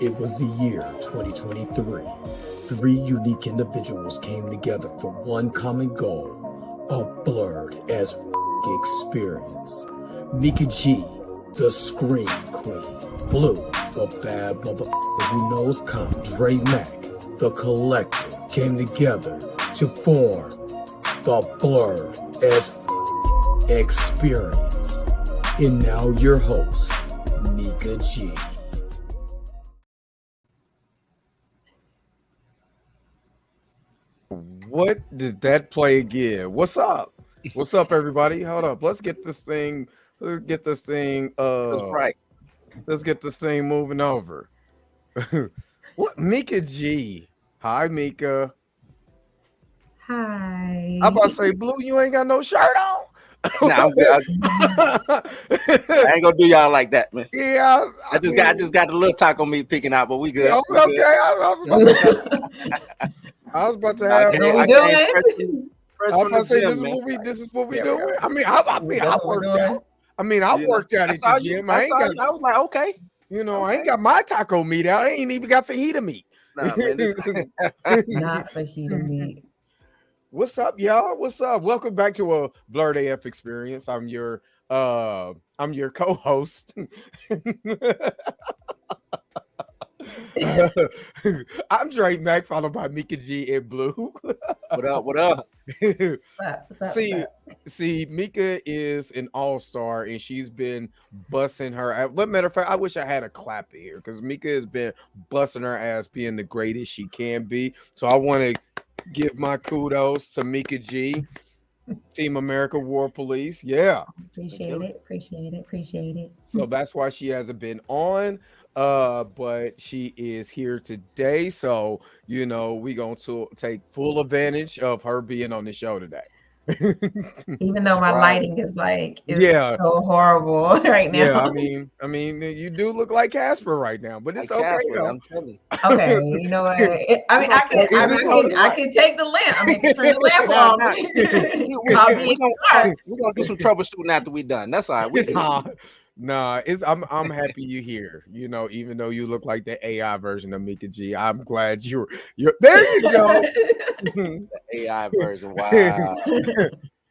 It was the year 2023. Three unique individuals came together for one common goal, a Blerd as experience. Mika G, the Scream Queen. Blue, the bad motherfucker who knows comp. Dre Mac, the Collective, came together to form the Blerd as experience. And now your host, Mika G. What did that play again? What's up? What's up, everybody? Hold up. Let's get this thing. Let's get this thing. That's right. Let's get this thing moving over. What? Mika G. Hi, Mika. Hi. I'm about to say, Blue, you ain't got no shirt on. Nah, I ain't gonna do y'all like that, man. Yeah, I just got a little taco meat picking out, but we good. Okay, I was about to have. I came fresh I was from about to say, the this gym, is man. this is what we Yeah, doing. yeah. I mean, I worked out. I worked out at the gym. I was like, okay. I ain't got my taco meat out. I ain't even got fajita meat. Nah, man, Not fajita meat. What's up, y'all? What's up? Welcome back to a Blerd AF experience. I'm your co-host. I'm Dre Mac, followed by Mika G and Blue. What up? What up? See, Mika is an all-star, and she's been busting her. Matter of fact, I wish I had a clap here because Mika has been busting her ass, being the greatest she can be. So I want to give my kudos to Mika G, Team America War Police. Yeah, Appreciate it. So that's why she hasn't been on. But she is here today. So, we're going to take full advantage of her being on the show today. Even though my lighting is so horrible right now. Yeah, I mean, you do look like Casper right now, but it's okay. Casper, I'm telling you. Okay, you know what? I can take the lamp. I mean, turn the lamp off. We're gonna do some troubleshooting after we're done. That's all right. I'm happy you're here. Even though you look like the AI version of Mika G, I'm glad you're there. You go. The AI version. Wow.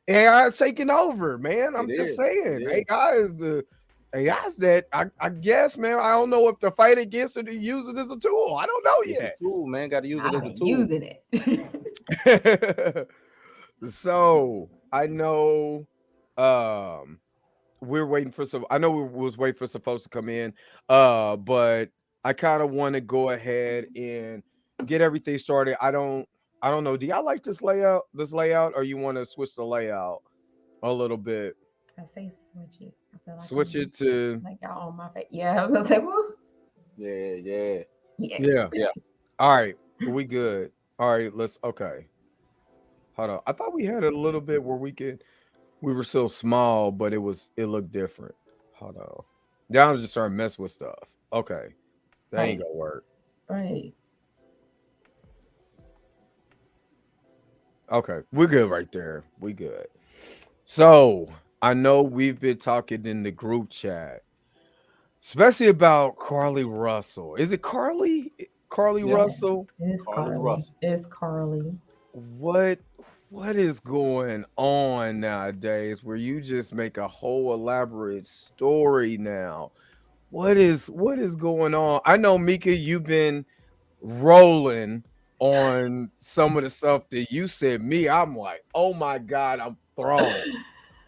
AI is taking over, man. I'm just saying. AI is that I guess, man. I don't know if to fight against it or use it as a tool. I don't know yet. It's a tool, man. Got to use it as a tool. Using it. So I know we're waiting for some. I know we was waiting for some folks to come in. But I kind of want to go ahead and get everything started. I don't know. Do y'all like this layout, or you want to switch the layout a little bit? I say switch it. I feel like switch it to like y'all on my face. Yeah, I was gonna say, woo. Yeah. All right, we good. All right, okay. Hold on. I thought we had a little bit where we were so small, but it looked different. Hold on. Now I'm just starting to mess with stuff. Okay. That ain't gonna work. Right. Okay, we're good right there. We good. So I know we've been talking in the group chat, especially about Carly Russell. Is it Carly? Carly Russell? It's Carly. It's Carly. What is going on nowadays where you just make a whole elaborate story now? What is going on? I know, Mika, you've been rolling on some of the stuff that you said. I'm like, oh my God, I'm thrown.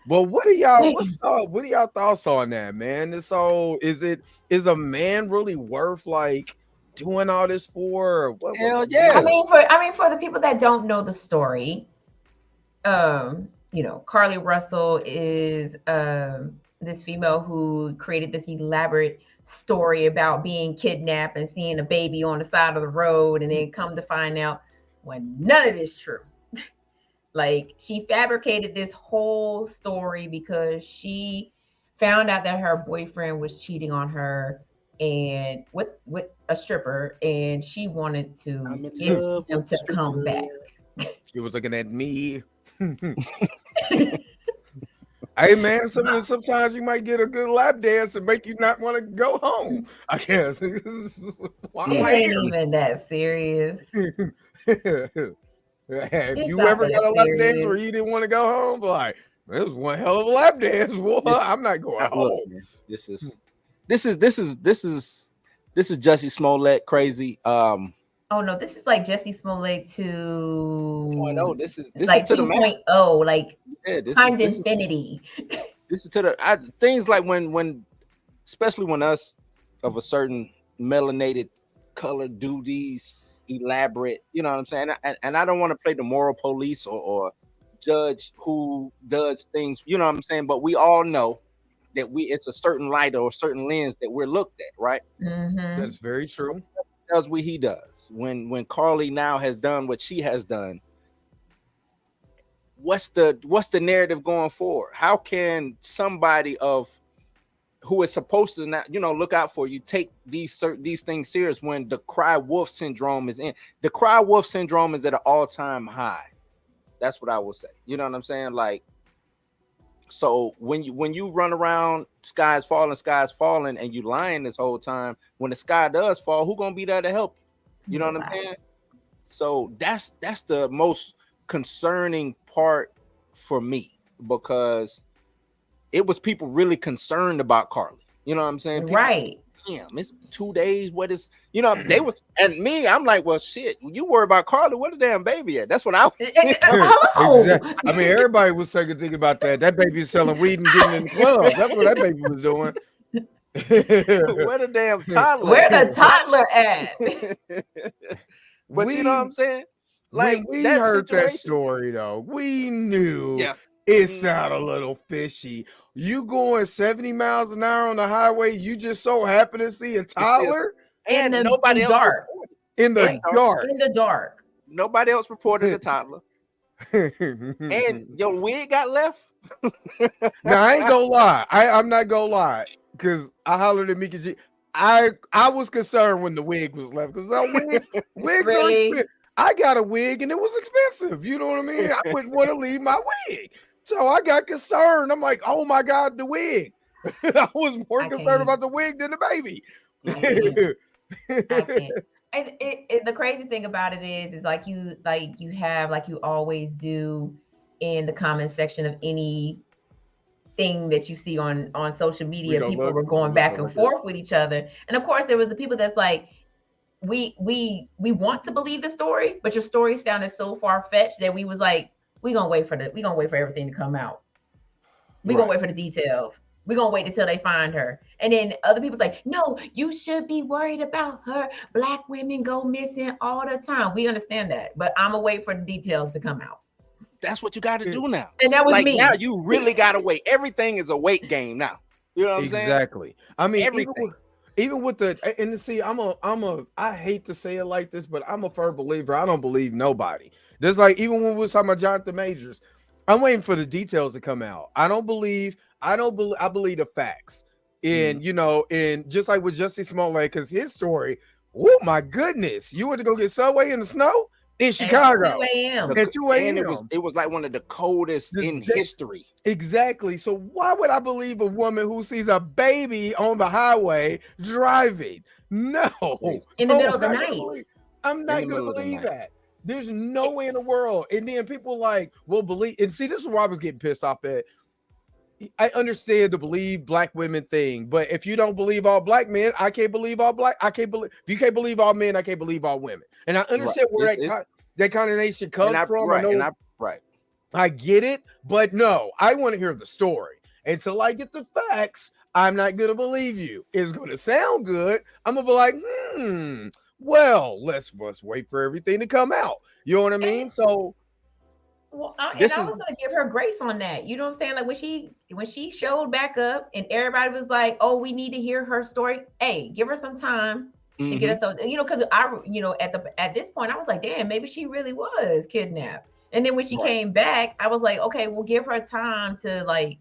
Well, what are y'all thoughts on that, man? This whole is a man really worth like doing all this for? Hell yeah. I mean, for the people that don't know the story, Carly Russell is this female who created this elaborate story about being kidnapped and seeing a baby on the side of the road, and then come to find out when none of this true. Like, she fabricated this whole story because she found out that her boyfriend was cheating on her and with a stripper, and she wanted to get him to come back. She was looking at me. Hey man, sometimes you might get a good lap dance and make you not want to go home. I guess. Why am It I ain't even that serious. here? Have It's you not ever got that a lap dance where serious. you didn't want to go home? Like, this was one hell of a lap dance. Boy, This- I'm not going Look, home. man, this is Jussie Smollett crazy. Oh no, this is like Jesse Smollett to Oh, this is like to the max. 2.0, like Yeah, times infinity. This is to the things like when especially when us of a certain melanated color do these elaborate, you know what I'm saying? And I don't want to play the moral police or judge who does things, you know what I'm saying? But we all know that it's a certain light or a certain lens that we're looked at, right? Mm-hmm. That's very true. Does what he does. When Carly now has done what she has done, what's the narrative going forward? How can somebody of who is supposed to not, look out for you, take these things serious when the cry wolf syndrome is in? The cry wolf syndrome is at an all-time high. That's what I will say. You know what I'm saying? Like, so when you run around, sky's falling, and you lying this whole time, when the sky does fall, who gonna be there to help you? You know what I'm saying? So that's the most concerning part for me, because it was people really concerned about Carly. You know what I'm saying? People, Right. Damn, it's 2 days. What is, they was, and me, I'm like, well, shit, you worry about Carly, what the damn baby at? That's what I Hello. Exactly. I mean, everybody was thinking about that. That baby's selling weed and getting in the club. That's what that baby was doing. where the damn toddler? Where the toddler at? But you know what I'm saying? Like, when we that heard that situation, story, though, we knew yeah, it sounded a little fishy. You going 70 miles an hour on the highway, you just so happen to see a toddler and in nobody else dark. reported. in the dark. In the dark. Nobody else reported the toddler. And your wig got left. Now I ain't gonna lie. I'm not gonna lie, because I hollered at Mika G. I was concerned when the wig was left, because wigs are Really? expensive. I got a wig and it was expensive. You know what I mean? I wouldn't want to leave my wig, so I got concerned. I'm like, oh my god, the wig. I was more concerned about the wig than the baby. I can't. And the crazy thing about it is like you have, like you always do in the comment section of any thing that you see on social media, people were going back and forth with each other. And of course there was the people that's like, we want to believe the story, but your story sounded so far-fetched that we was like, we're gonna wait for everything to come out. We're gonna wait for the details. We're gonna wait until they find her. And then other people's like, no, you should be worried about her. Black women go missing all the time. We understand that, but I'm gonna wait for the details to come out. That's what you got to do now. And that was like, me. now you really got to wait. Everything is a wait game now. You know what I'm saying? Exactly. I mean, everything. Even with the, and see, I hate to say it like this, but I'm a firm believer. I don't believe nobody. There's like, even when we were talking about Jonathan Majors, I'm waiting for the details to come out. I believe the facts. And, and just like with Jussie Smollett, because his story, oh my goodness, you went to go get Subway in the snow in Chicago at 2 a.m. At 2 a.m. It was like one of the coldest in history. Exactly. So why would I believe a woman who sees a baby on the highway driving? No. In the middle of the night. I'm not going to believe that. There's no way in the world. And then people like will believe. And see, this is where I was getting pissed off at. I understand the believe black women thing, but if you don't believe all black men, I can't believe all black. I can't believe, if you can't believe all men, I can't believe all women. And I understand where that connotation comes from. I get it, but no, I want to hear the story. Until I get the facts, I'm not going to believe you. It's going to sound good. I'm going to be like, well, let's wait for everything to come out. You know what I mean? So, well, I was going to give her grace on that. You know what I'm saying? Like when she showed back up and everybody was like, oh, we need to hear her story. Hey, give her some time to get us, because at this point I was like, damn, maybe she really was kidnapped. And then when she came back, I was like, okay, we'll give her time to like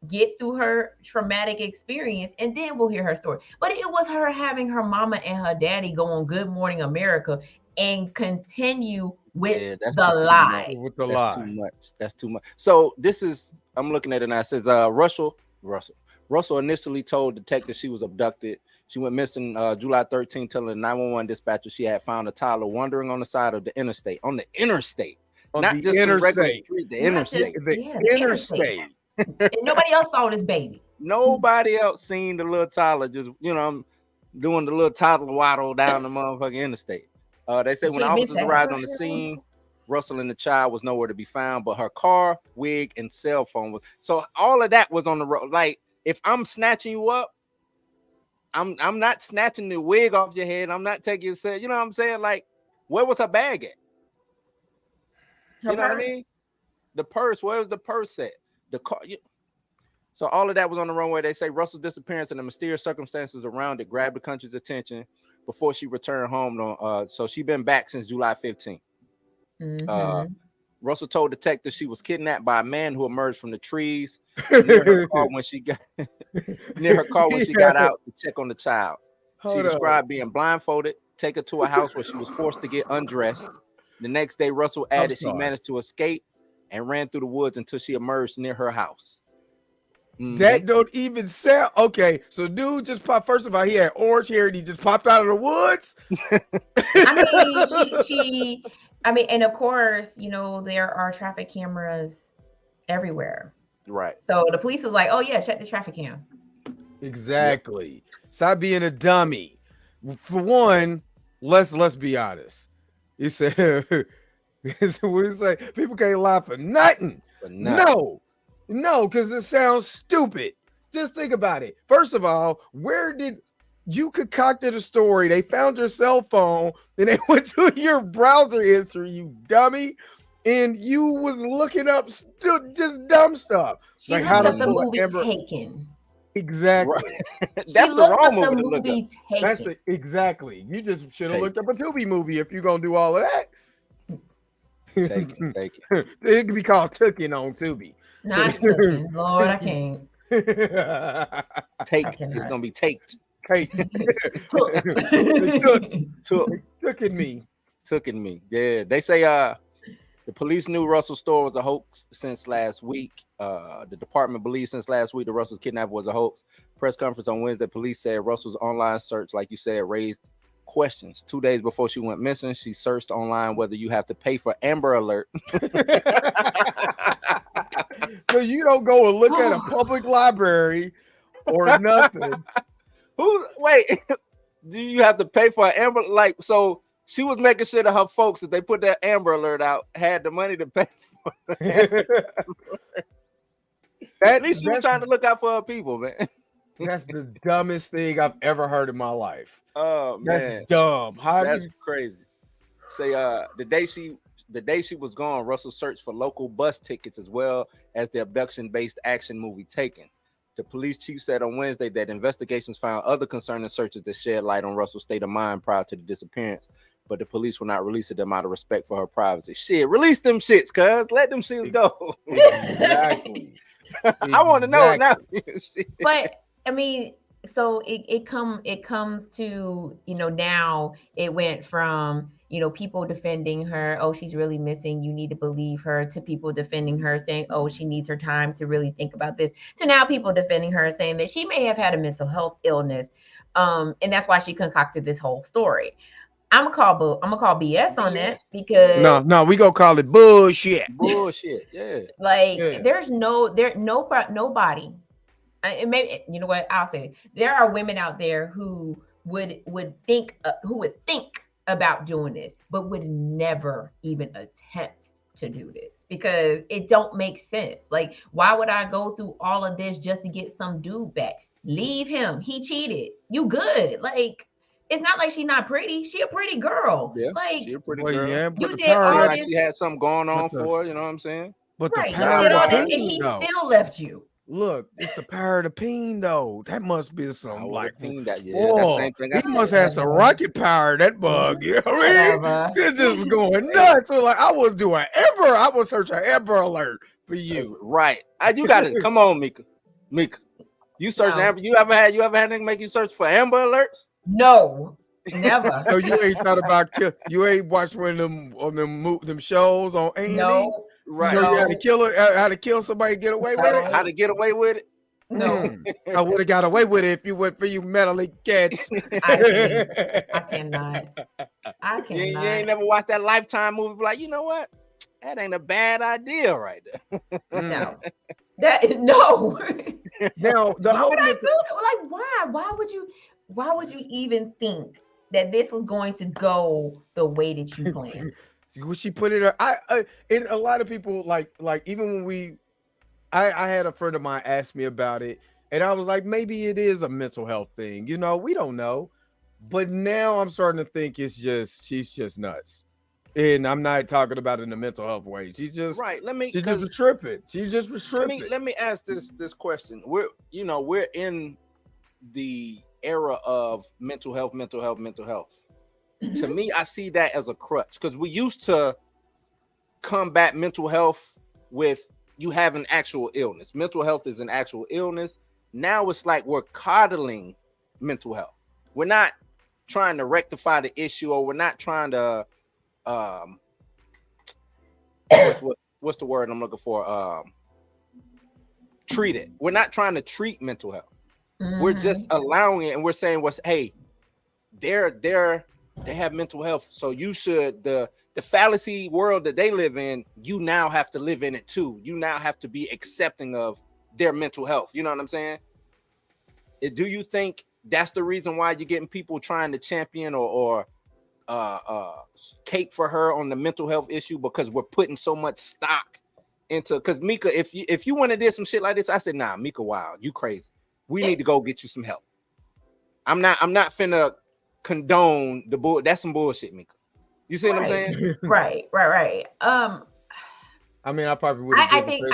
get through her traumatic experience and then we'll hear her story. But it was her having her mama and her daddy go on Good Morning America and continue with that's the just too lie. much. With the That's lie. too much. That's too much. So this is, I'm looking at it now. It says Russell initially told detectives she was abducted. She went missing July 13th, telling the 911 dispatcher she had found a toddler wandering on the side of the interstate. On the interstate. On Not the just some regular interstate. street, the Not just- interstate. The interstate. And nobody else saw this baby. Nobody else seen the little toddler just, doing the little toddler waddle down the motherfucking interstate. They say when She officers missed arrived that. on the scene, Russell and the child was nowhere to be found, but her car, wig, and cell phone was. So all of that was on the road. Like, if I'm snatching you up, I'm not snatching the wig off your head. I'm not taking your cell. You know what I'm saying? Like, where was her bag at? You know what I mean? The purse. Where was the purse at? The car. So all of that was on the runway. They say Russell's disappearance and the mysterious circumstances around it grabbed the country's attention before she returned home. So she's been back since July 15th. Russell told detectives she was kidnapped by a man who emerged from the trees near her car when she got out to check on the child. She described being blindfolded, take her to a house where she was forced to get undressed. The next day, Russell added she managed to escape and ran through the woods until she emerged near her house. That don't even sound okay. So dude just popped. First of all, he had orange hair and he just popped out of the woods. I mean, and of course, there are traffic cameras everywhere. Right. So the police was like, "Oh yeah, check the traffic cam." Exactly. Yep. Stop being a dummy. For one, let's be honest. He said, people can't lie for nothing. No, because it sounds stupid. Just think about it. First of all, where did you concocted a story? They found your cell phone and they went to your browser history, you dummy, and you was looking up just dumb stuff. She looked up the movie Taken. Exactly. Right. That's the wrong movie to look up. That's it. Exactly. You just should have looked up a Tubi movie if you're gonna do all of that. Take it. It could be called Tookin' on Tubi. Not Tookin'. Lord, I can't. It's gonna be taped. Tookin' me. Yeah. They say the police knew Russell's store was a hoax since last week. The department believes since last week the Russell's kidnapping was a hoax. Press conference on Wednesday, police said Russell's online search, like you said, raised questions. 2 days before she went missing, she searched online whether you have to pay for Amber Alert. So you don't go and look at a public library or nothing. Wait, do you have to pay for an Amber? Like, so she was making sure that her folks, if they put that Amber Alert out, had the money to pay for it. At least she was trying to look out for her people, man. That's the dumbest thing I've ever heard in my life. Oh man, that's dumb. That's crazy. Say the day she was gone, Russell searched for local bus tickets as well as the abduction-based action movie Taken. The police chief said on Wednesday that investigations found other concerning searches that shed light on Russell's state of mind prior to the disappearance, but the police will not release them out of respect for her privacy. Shit, release them shits, cuz. Let them shits go. Exactly. I want to know now. But I mean, so it comes to, now it went from, people defending her, oh, she's really missing, you need to believe her, to people defending her saying, oh, she needs her time to really think about this, to now people defending her saying that she may have had a mental health illness, and that's why she concocted this whole story. I'm gonna call BS on that, because no, we gonna call it bullshit. Bullshit, yeah. There's nobody. And maybe, you know what, I'll say it. There are women out there who would think about doing this, but would never even attempt to do this because it don't make sense. Like, why would I go through all of this just to get some dude back? Leave him. He cheated. You good? Like, it's not like she's not pretty. She a pretty girl. Yeah, like, she a pretty girl. Yeah, but you did all this. She had something going on for her. You know what I'm saying? But right, the power you did all this, and he still left you. Look, it's the power of the peen, though. That must be some like peen that. Yeah, oh, same thing. He must have some rocket power. That bug, you know what I mean? It's just going nuts. So like, I was doing Amber. I was searching Amber Alert for you. Right? You got it. Come on, Mika. You search Amber. You ever had anything make you search for Amber Alerts? No. Never. So you ain't thought about you ain't watched one of them shows on A&E? No. Right. Show you how to No. kill her, how to kill somebody, and get away with it. How to get away with it? No. I would have got away with it if you went for you mentally cats. I cannot. I You ain't cannot. never watched that Lifetime movie, be like, you know what? That ain't a bad idea right there. No. No. Now the Why whole would I myth- do that? Like, why? Why would you even think that this was going to go the way that you planned? she put it. And a lot of people like even when I had a friend of mine ask me about it, and I was like, maybe it is a mental health thing. You know, we don't know. But now I'm starting to think she's just nuts. And I'm not talking about it in a mental health way. She just Right. she just was tripping. She just was tripping. Let me ask this question. We're in the era of mental health. To me, I see that as a crutch because we used to combat mental health with you have an actual illness. Mental health is an actual illness. Now it's like we're coddling mental health. We're not trying to rectify the issue, or we're not trying to what's the word I'm looking for? Treat it. We're not trying to treat mental health. We're just allowing it, and we're saying, hey, they have mental health, so you should the fallacy world that they live in, you now have to live in it too. You now have to be accepting of their mental health. You know what I'm saying? Do you think that's the reason why you're getting people trying to champion or cape for her on the mental health issue, because we're putting so much stock into? Because Mika, if you want to do some shit like this, I said, nah, Mika, wild, you crazy. We need to go get you some help. I'm not finna condone the bull. That's some bullshit, Mika. You see what I'm saying? Right. I mean, I probably would. I think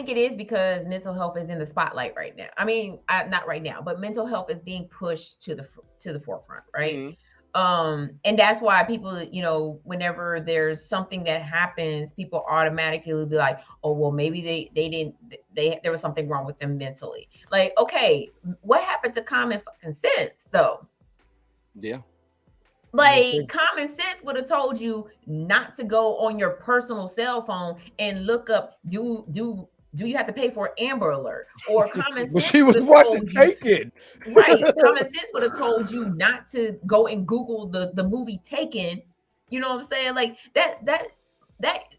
it is because mental health is in the spotlight right now. I mean, not right now, but mental health is being pushed to the forefront, right? Mm-hmm. And that's why people, whenever there's something that happens, people automatically will be like, oh, well, maybe there was something wrong with them mentally. Like, okay, what happened to common fucking sense though? Yeah. Like, common sense would have told you not to go on your personal cell phone and look up, do you have to pay for an Amber Alert? Or common sense. She was watching Taken. Right. Common sense would have told you not to go and Google the movie Taken. You know what I'm saying? Like that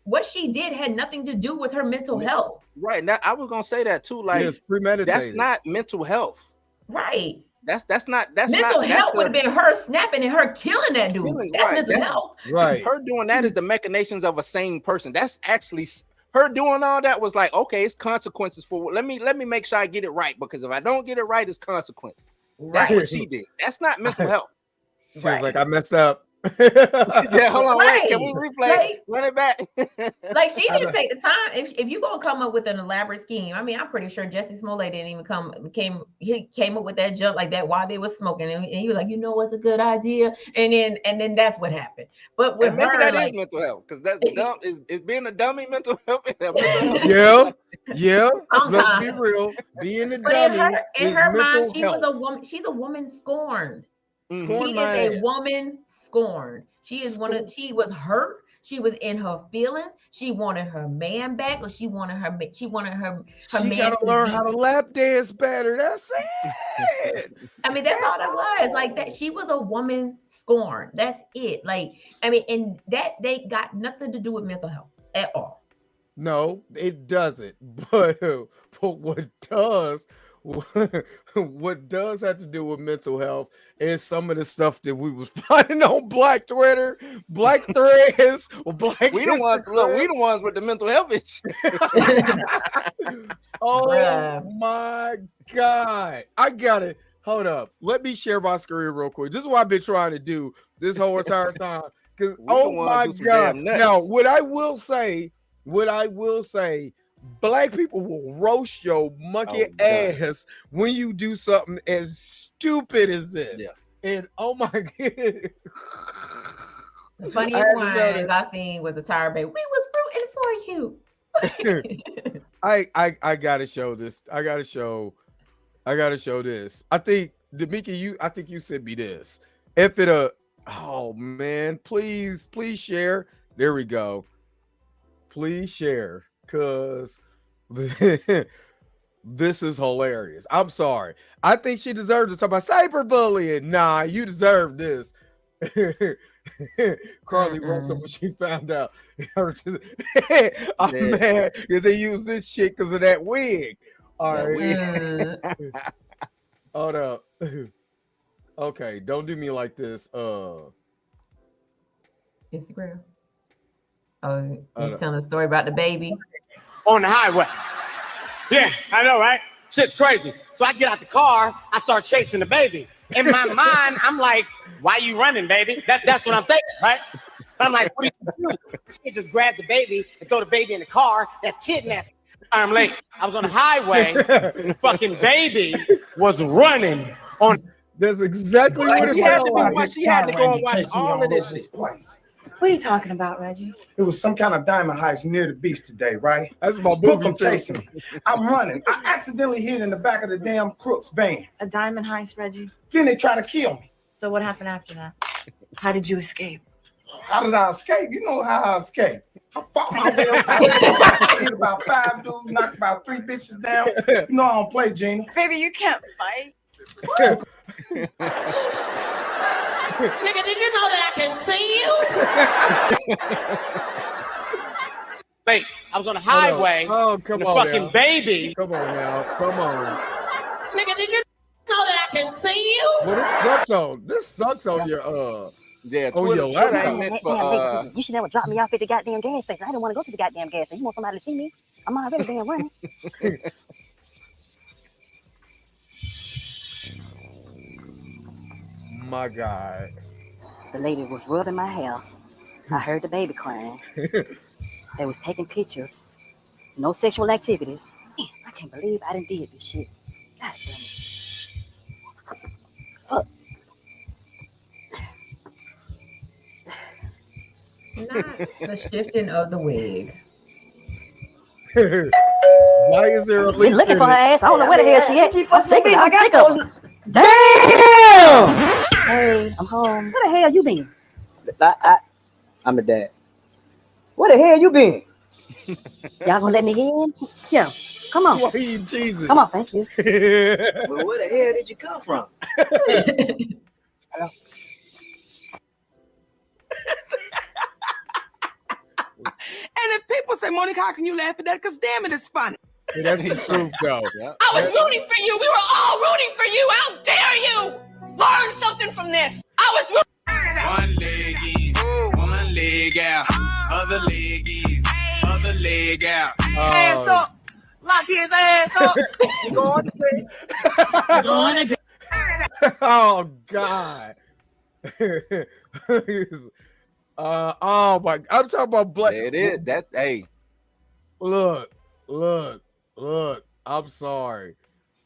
what she did had nothing to do with her mental health. Right. Now I was gonna say that too. Like, it's premeditated. That's not mental health. Right. That's not mental health would have been her snapping and her killing that dude. That's mental health. Right. Her doing that is the machinations of a sane person. That's actually her doing all that was like, okay, it's consequences for let me make sure I get it right, because if I don't get it right, it's consequences. That's what she did. That's not mental health. She was like, I messed up. Yeah, hold on, wait. Can we replay? Run it back. Like, she didn't take the time. If you gonna come up with an elaborate scheme, I mean, I'm pretty sure Jesse Smollett didn't even came up with that jump like that while they was smoking, and he was like, what's a good idea, and then that's what happened. But with maybe her, that like, is mental health, because that's dumb. Is being a dummy mental health? Yeah. Let's be real. Being a dummy. In her mind, she was a woman. She's a woman scorned. She is a woman scorned. She was hurt. She was in her feelings. She wanted her man back, or she wanted her man. She gotta learn how to lap dance better. That's it. I mean, that's all that was. Like, that she was a woman scorned. That's it. Like, I mean, and that they got nothing to do with mental health at all. No, it doesn't. But what does have to do with mental health is some of the stuff that we was finding on Black Twitter, Black Threads, or Black. We the ones with the mental health issue. Oh my God. I got it. Hold up. Let me share my screen real quick. This is what I've been trying to do this whole entire time. Because oh my God. Now, what I will say, Black people will roast your monkey ass when you do something as stupid as this. Yeah. And oh my God. The funniest ones I seen was a Tired Baby. We was rooting for you. I gotta show this. I gotta show I gotta show this. I think Demika, I think you sent me this. If it oh man, please share. There we go. Please share, cause this is hilarious. I'm sorry. I think she deserves to talk about cyberbullying. Nah, you deserve this. Carly wrote something when she found out. I'm mad because they use this shit because of that wig. All right. Hold up. Okay, don't do me like this. Instagram. Oh, he's telling a story about the baby on the highway. Yeah, I know, right? Shit's crazy. So I get out the car, I start chasing the baby. In my mind, I'm like, why you running, baby? That's what I'm thinking, right? I'm like, what do you do? You just grab the baby and throw the baby in the car. That's kidnapping. I'm late. I was on the highway. And the fucking baby was running on. That's exactly what it's like. She had to go and watch all of this shit. What are you talking about, Reggie? It was some kind of diamond heist near the beach today, right? That's my Book movie chasing me. I'm running. I accidentally hit in the back of the damn crook's van. A diamond heist, Reggie? Then they try to kill me. So what happened after that? How did you escape? How did I escape? You know how I escaped. I fought my way up. I hit about 5 dudes, knocked about 3 bitches down. You know I don't play, Gina. Baby, you can't fight. Nigga, did you know that I can see you? Wait, I was on the highway. Oh, come the on. Fucking now. baby. Come on now. Come on. Nigga, did you know that I can see you? Well, this sucks on your Yeah, oh, your laptop. ain't meant for, you should never drop me off at the goddamn gas station. I didn't want to go to the goddamn gas station. You want somebody to see me? I'm already damn running. My God. The lady was rubbing my hair. I heard the baby crying. They was taking pictures. No sexual activities. Man, I can't believe I done did this shit. God damn it. Fuck. Not the shifting of the wig. Why is there a Been looking for her ass. I don't know where the hell she at. I'm sick of I got of her. Damn! Hey, I'm home. Where the hell you been? I'm the dad. Where the hell you been? Y'all gonna let me in? Yeah. Come on. Why you Jesus? Come on, thank you. Well, where the hell did you come from? Hello. And if people say, Monica, how can you laugh at that? Because damn it, it's funny. That's the truth, though. I was rooting for you. We were all rooting for you. How dare you learn something from this? I was rooting. One leg in, one leg out, other leg in, other leg out. Ass up. Lock his ass up. You going to bed. You going to bed. Oh God. Oh my! I'm talking about black. There it is. That's hey. Look. I'm sorry.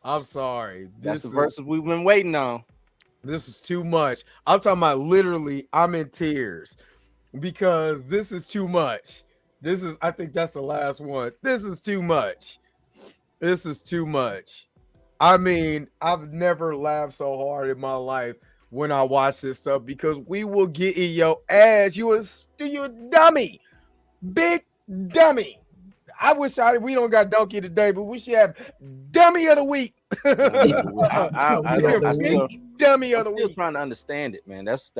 That's the verses we've been waiting on. This is too much. I'm talking about literally. I'm in tears because this is too much. I think that's the last one. This is too much. I mean, I've never laughed so hard in my life when I watch this stuff because we will get in your ass. You a dummy, big dummy. I wish we don't got donkey today, but we should have dummy of the week. I still, dummy of the I'm still week. trying to understand it, man. That's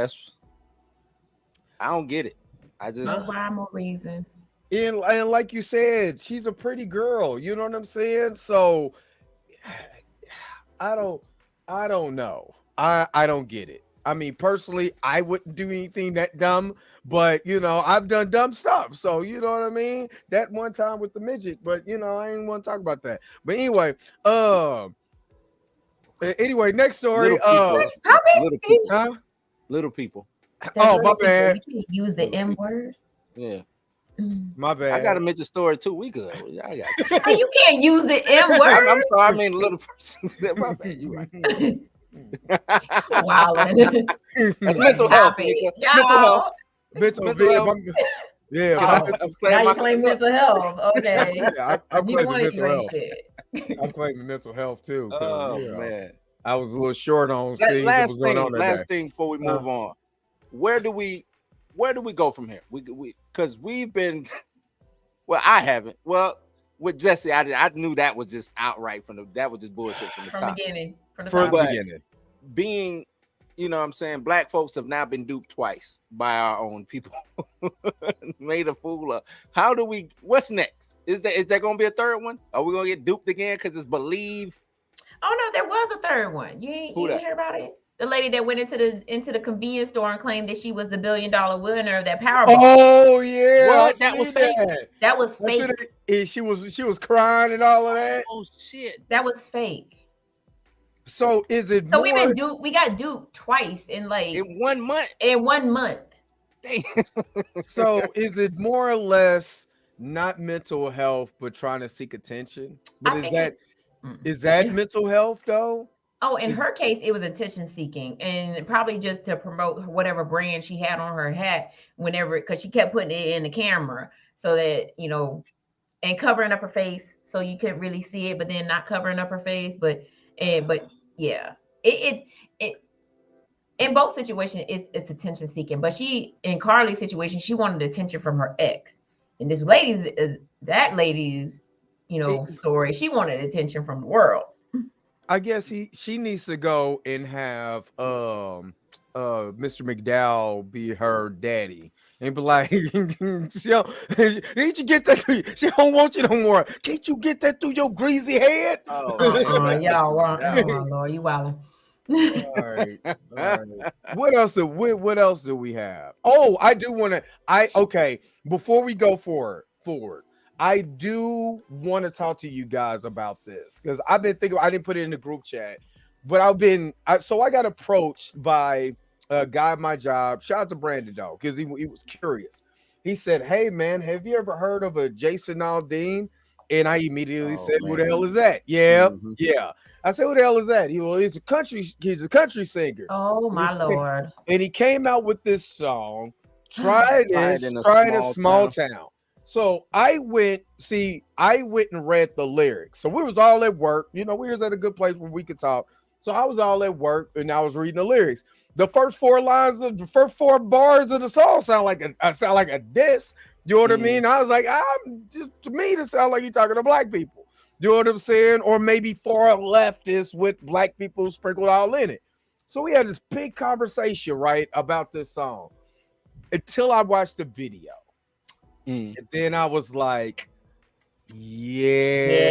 I don't get it. I just No rhyme or reason. And like you said, she's a pretty girl. You know what I'm saying? So I don't know. I don't get it. I mean, personally, I wouldn't do anything that dumb, but you know, I've done dumb stuff. So you know what I mean? That one time with the midget, but you know, I ain't want to talk about that. But anyway, next story. Little people. Oh, my bad. You can't use the M word. Yeah. My bad. I got a midget story too. We good. I got You can't use the M word. I'm sorry. I mean, little person. My bad. You right. Wow. That's mental health. Mental health. Yeah. Now you claim mental health. Okay. Yeah, I You claim want to mental health. shit. I'm claiming mental health too. Oh You know, man. I was a little short on things that Last was going thing, on that last day. thing before we move on. Where do we go from here? We because we've been well, I haven't. Well, with Jesse, I knew that was just outright that was just bullshit from the From top. beginning. From the From top. the beginning. Being, you know what I'm saying, black folks have now been duped twice by our own people. Made a fool of. How do we, what's next? Is there gonna be a third one? Are we gonna get duped again because it's Believe? Oh no, there was a third one. You didn't hear about it? The lady that went into the convenience store and claimed that she was the $1 billion winner of that Powerball. Oh yeah, What? I That was see fake? that. That was I see fake. that. She was crying and all of that. Oh shit. That was fake. So is it So more? we got duped twice in like In 1 month. in 1 month. So is it more or less not mental health, but trying to seek attention? But I is think that it- is that mental health though? Oh, in Is- her case, it was attention seeking and probably just to promote whatever brand she had on her hat whenever, because she kept putting it in the camera so that, you know, and covering up her face so you couldn't really see it, but then not covering up her face. But yeah, it in both situations, it's attention seeking. But in Carly's situation, she wanted attention from her ex. And this that lady's, you know, story, she wanted attention from the world. I guess she needs to go and have Mr. McDowell be her daddy and be like, can't you get that to you? She don't want you no more. Can't you get that through your greasy head? Oh, y'all, oh Lord, you wildin'. All right. What else do we have? Oh, I do want to. Okay. Before we go forward, I do want to talk to you guys about this because I've been thinking. I didn't put it in the group chat, but so I got approached by a guy at my job. Shout out to Brandon though, because he was curious. He said, "Hey man, have you ever heard of a Jason Aldean?" And I immediately said, "Who the hell is that?" Yeah, yeah. I said, "Who the hell is that?" He's a country singer. Oh my Lord! And he came out with this song. Try a small town. So I went and read the lyrics. So we was all at work. You know, we was at a good place where we could talk. So I was all at work and I was reading the lyrics. The first four bars of the song sound like a diss. You know what I mean? I was like, to me, it sounds like you're talking to black people. You know what I'm saying? Or maybe far leftists with black people sprinkled all in it. So we had this big conversation, right, about this song until I watched the video. And then I was like, yeah.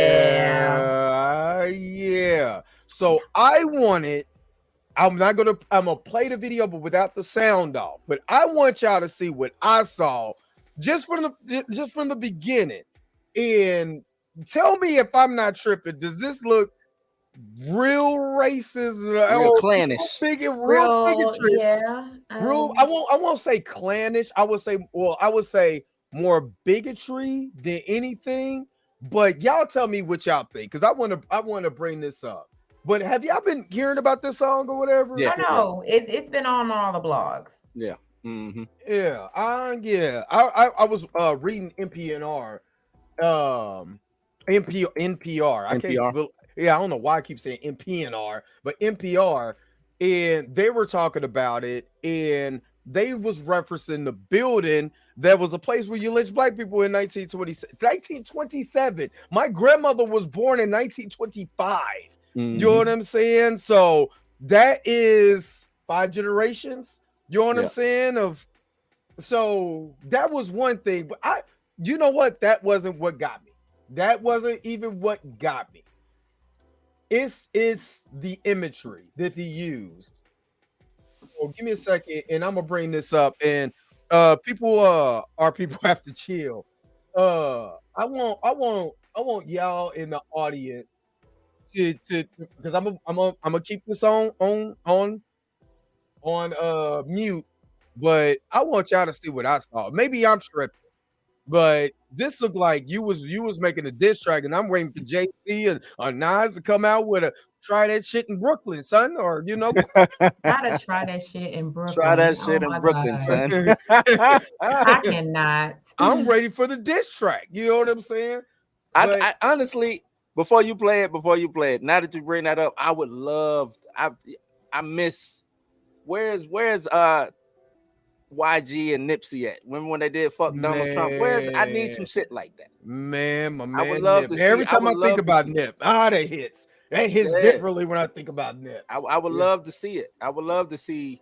So I'm gonna play the video, but without the sound off. But I want y'all to see what I saw just from the beginning. And tell me if I'm not tripping. Does this look real racist, real clannish, real bigotry? Yeah. Real. I won't say clannish. I would say more bigotry than anything. But y'all tell me what y'all think, because I want to bring this up. But have y'all been hearing about this song or whatever? Yeah. I know it's been on all the blogs. Yeah. Yeah. I was reading NPR. NPR. I can't. Yeah, I don't know why I keep saying NPR, but NPR, and they were talking about it, and they was referencing the building that was a place where you lynched black people in 1927. My grandmother was born in 1925. You know what I'm saying? So that is 5 generations. You know what I'm saying? So that was one thing, but you know what? That wasn't what got me. That wasn't even what got me. It's the imagery that he used. Well, give me a second, and I'm gonna bring this up. And people have to chill. I want y'all in the audience to because I'm gonna keep this on mute, but I want y'all to see what I saw. Maybe I'm tripping. But this looked like you was making a diss track, and I'm waiting for Jay-Z or Nas to come out with a try that shit in Brooklyn, son, or Gotta try that shit in Brooklyn. Try that shit in Brooklyn, son. I cannot. I'm ready for the diss track. You know what I'm saying? I honestly, Before you play it. Now that you bring that up, I would love. I miss. Where's YG and Nipsey at? Remember when they did "Fuck Donald Trump"? I need some shit like that. Man, my man. I would love Nip. to see. Every time I think about see Nip, that hits. That hits differently when I think about Nip. I would love to see it. I would love to see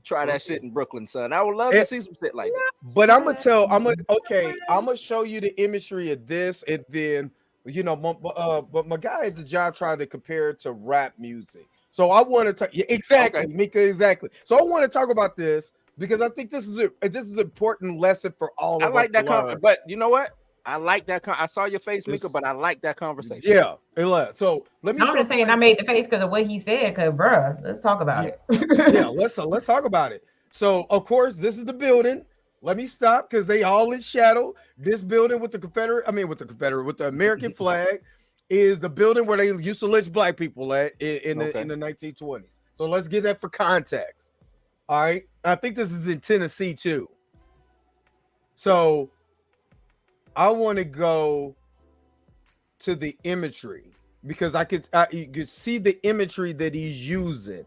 try that shit in Brooklyn, son. I would love to see some shit like that. But I'm gonna show you the imagery of this, and then but my guy at the job tried to compare it to rap music. So I want to talk exactly, Mika, exactly. So I want to talk about this because I think this is an important lesson for all of us. I like that comment, but you know what? I like that. I saw your face, Mika, but I like that conversation. Yeah. So let me. I'm just saying I made the face because of what he said. Because, bruh, let's talk about it. Yeah, let's talk about it. So, of course, this is the building. Let me stop because they all in shadow. This building with the American flag is the building where they used to lynch black people at in the 1920s. So let's get that for context. All right. I think this is in Tennessee too. So I want to go to the imagery because you could see the imagery that he's using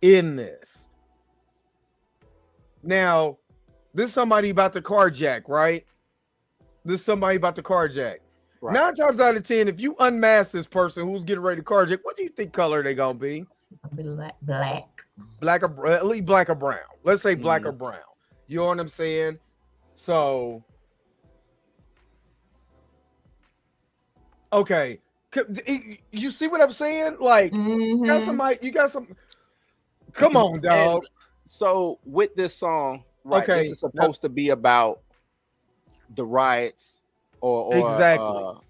in this. Now, this is somebody about to carjack, right? Right. 9 times out of 10, if you unmask this person who's getting ready to carjack, what do you think color they gonna be? Black or at least black or brown. Let's say black or brown. You know what I'm saying? So, okay, you see what I'm saying? Like, you got some. Come on, dog. And so with this song, right? This is supposed to be about the riots, or exactly.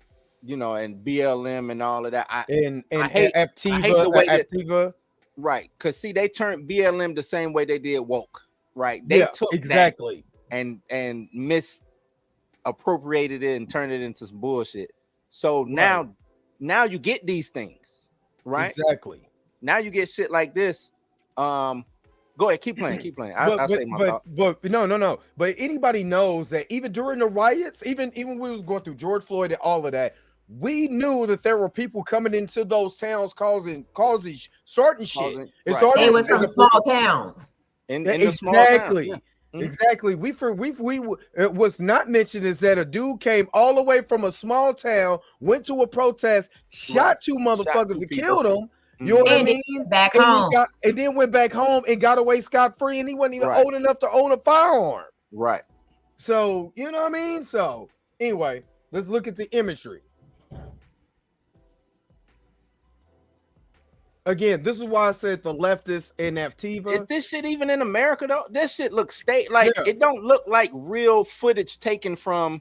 And BLM and all of that. I hate the way Activa. Right, because see, they turned BLM the same way they did woke. Right, they took exactly that and misappropriated it and turned it into some bullshit. So now you get these things, right? Exactly. Now you get shit like this. Go ahead, keep playing. I'll say my thought. But no. But anybody knows that even during the riots, even when we was going through George Floyd and all of that, we knew that there were people coming into those towns causing starting shit. It was from small towns. Exactly. Exactly. We it was not mentioned is that a dude came all the way from a small town, went to a protest, shot 2 motherfuckers and killed them. You know what I mean? Back home. And then went back home and got away scot-free, and he wasn't even old enough to own a firearm. Right. So, you know what I mean? So, anyway, let's look at the imagery. Again, this is why I said the leftists and Activa. Is this shit even in America though? This shit looks it don't look like real footage taken from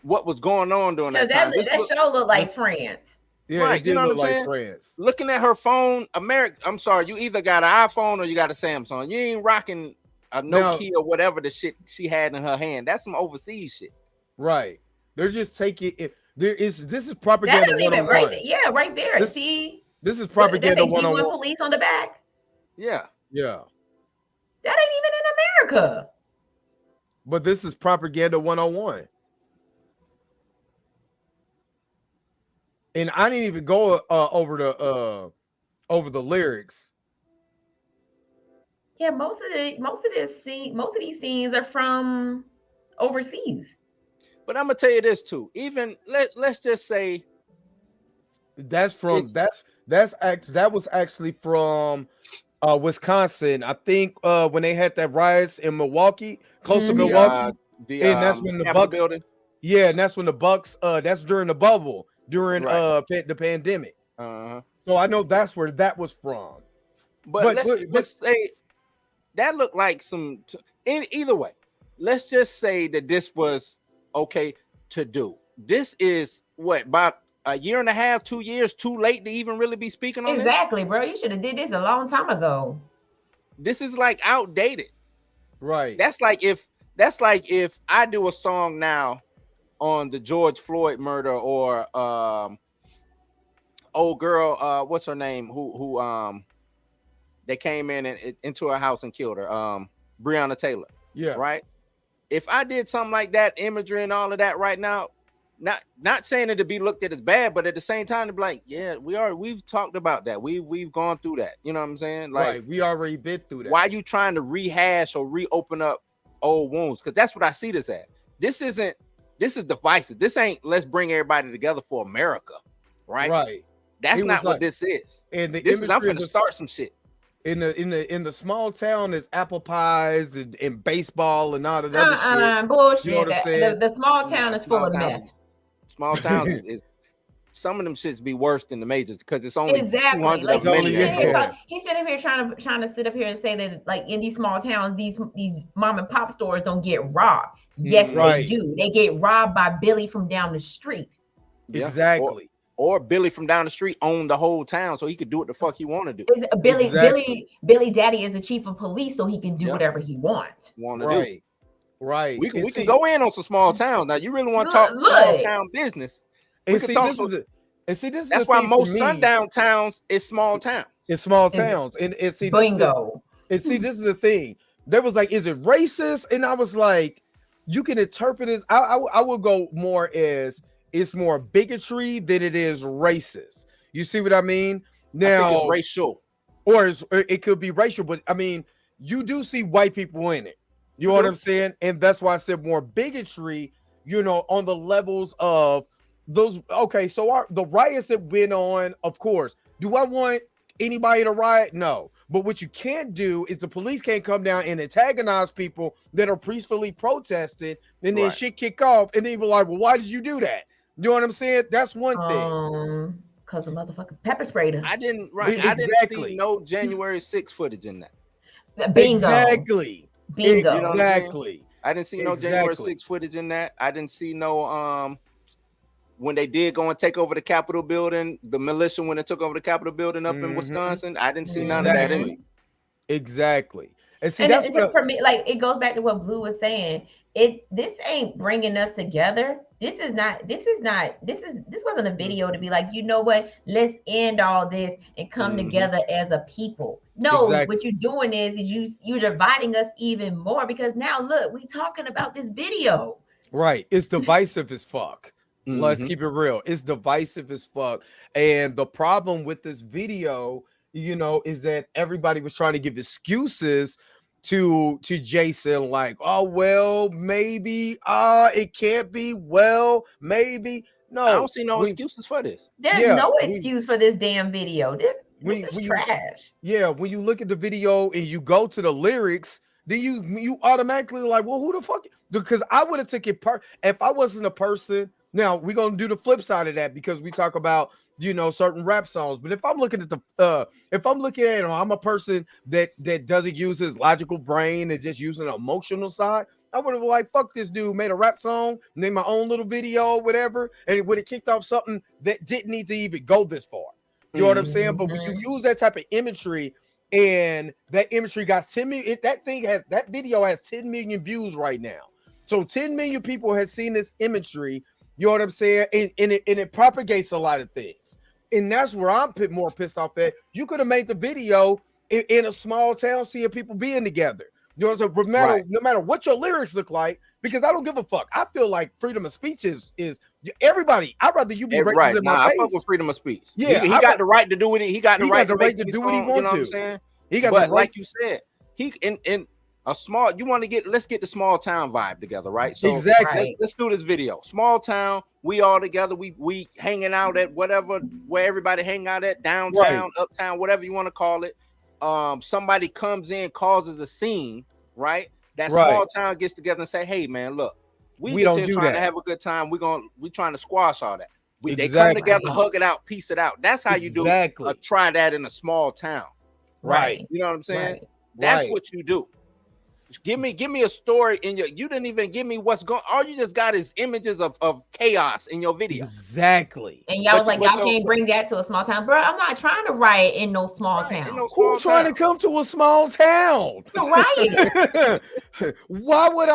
what was going on during that time. That show looked like France. Yeah, right, it did look like France. Looking at her phone, I'm sorry, you either got an iPhone or you got a Samsung. You ain't rocking a Nokia or whatever the shit she had in her hand. That's some overseas shit. Right. They're just taking it. This is propaganda. That even right there. Yeah, right there. See. This is propaganda 101. Police on the back. Yeah. Yeah. That ain't even in America. But this is propaganda 101. And I didn't even go over the lyrics. Yeah, most of these scenes are from overseas. But I'm gonna tell you this too. Even let's just say that was actually from Wisconsin. I think when they had that riots in Milwaukee, close to Milwaukee, and that's when the Bucks building. Yeah, and that's when the Bucks. That's during the bubble, during the pandemic. So I know that's where that was from. But let's say that looked like some. Either way, let's just say that this was okay to do. This is what, about a year and a half, 2 years too late to even really be speaking on exactly, bro. You should have did this a long time ago. This is like outdated. Right. That's like if I do a song now on the George Floyd murder, or old girl, what's her name? Who they came in and into her house and killed her. Breonna Taylor. Yeah. Right. If I did something like that, imagery and all of that right now, not saying it to be looked at as bad, but at the same time to be like, yeah, we've talked about that. We've gone through that. You know what I'm saying? Like, right, we already been through that. Why are you trying to rehash or reopen up old wounds? Because that's what I see this at. This is divisive. This ain't let's bring everybody together for America, right? Right. That's not what this is. And this is I'm gonna start some shit. In the small town is apple pies and baseball and all that other shit. Bullshit. You know what I'm saying? The small town is full of meth. Small towns is some of them shits be worse than the majors because it's only exactly. 200 Like, of many. He's sitting here trying to sit up here and say that like in these small towns, these mom and pop stores don't get robbed. Yes, they do. They get robbed by Billy from down the street. Yeah. Exactly. Or Billy from down the street owned the whole town, so he could do what the fuck he want to do. Billy Daddy is the chief of police, so he can do whatever he wants. Right. Right. We can go in on some small towns. Now, you really want to talk small town business? We can talk. This is that's why most sundown towns is small towns. It's small towns, and see, bingo. And see, this is the thing. There was like, is it racist? And I was like, you can interpret this. I will go more as it's more bigotry than it is racist. You see what I mean? Now, I think it's racial, or it could be racial, but I mean, you do see white people in it. You know what I'm saying? And that's why I said more bigotry, you know, on the levels of those. Okay, so the riots that went on, of course. Do I want anybody to riot? No. But what you can't do is the police can't come down and antagonize people that are peacefully protesting, and then shit kick off, and they be like, well, why did you do that? You know what I'm saying? That's one thing. Because the motherfuckers pepper sprayed us. I didn't see no January 6th footage in that. Bingo. Exactly. Bingo. You know exactly. I didn't see no January 6th footage in that. I didn't see no when they did go and take over the Capitol building, the militia when it took over the Capitol building up in Wisconsin. I didn't see none of that in it. Exactly. And see, that's for me, like it goes back to what Blue was saying. This ain't bringing us together. This wasn't a video to be like, you know what, let's end all this and come together as a people. No, what you're doing is you're dividing us even more, because now look, we talking about this video. Right. It's divisive as fuck. Let's keep it real. It's divisive as fuck. And the problem with this video, you know, is that everybody was trying to give excuses to Jason, like, oh, well, maybe it can't be, well, maybe. No, I don't see no excuses for this. There's no excuse for this damn video. This is trash. When you look at the video and you go to the lyrics, then you automatically like, well, who the fuck? Because I would have took it if I wasn't a person. Now we're gonna do the flip side of that, because we talk about, you know, certain rap songs. But if I'm looking at I'm a person that doesn't use his logical brain and just using an emotional side, I would have been like, fuck this dude, made a rap song, made my own little video, whatever, and it would have kicked off something that didn't need to even go this far. You know what I'm saying? But when you use that type of imagery, and that imagery got 10 million, that video has 10 million views right now. So 10 million people have seen this imagery. You know what I'm saying? And it propagates a lot of things. And that's where I'm more pissed off at. You could have made the video in a small town, seeing people being together. You know what I'm saying? No matter what your lyrics look like, because I don't give a fuck. I feel like freedom of speech is everybody. I'd rather you be racist in my face. I fuck with freedom of speech. Yeah, he got the right to do it. He got the right to do what he wants to. You know what I'm saying? He got but like you said, he in a small. You want to let's get the small town vibe together, right? So exactly. Let's do this video. Small town. We all together. We hanging out at whatever where everybody hang out at, downtown, uptown, whatever you want to call it. Somebody comes in, causes a scene, right? That small town gets together and say, "Hey, man, look, we just here trying to have a good time. We trying to squash all that. They come together, hug it out, piece it out. That's how you do it. Try that in a small town, right? You know what I'm saying? That's what you do. Give me a story in your. You didn't even give me what's going. All you just got is images of chaos in your video. Exactly. And y'all was like, y'all can't bring that to a small town, bro. I'm not trying to riot in no small town. Who's trying to come to a small town? Riot. Why would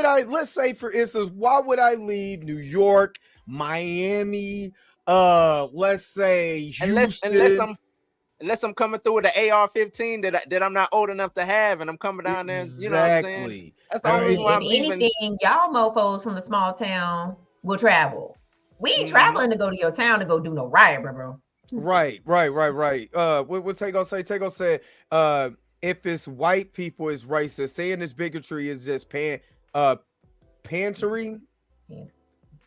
I? Let's say, for instance, why would I leave New York, Miami? Let's say Houston. Unless I'm coming through with an AR-15 that I'm not old enough to have, and I'm coming down there, you know what I'm saying? That's the only reason why I'm leaving. Anything, y'all mofos from the small town, will travel. We ain't traveling to go to your town to go do no riot, bro. Right. What Tego say? Tego said, if it's white people, it's racist. Saying this bigotry is just pandering.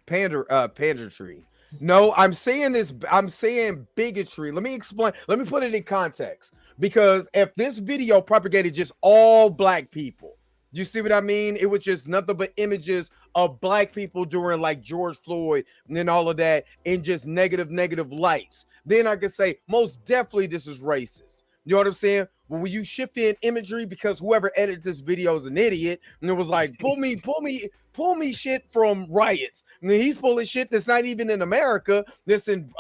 Panditry. No, I'm saying bigotry. Let me explain. Let me put it in context. Because if this video propagated just all black people, you see what I mean? It was just nothing but images of black people during like George Floyd and then all of that in just negative lights. Then I could say most definitely this is racist. You know what I'm saying? But when you shift in imagery, because whoever edited this video is an idiot, and it was like, pull me shit from riots. And then he's pulling shit that's not even in America. That's in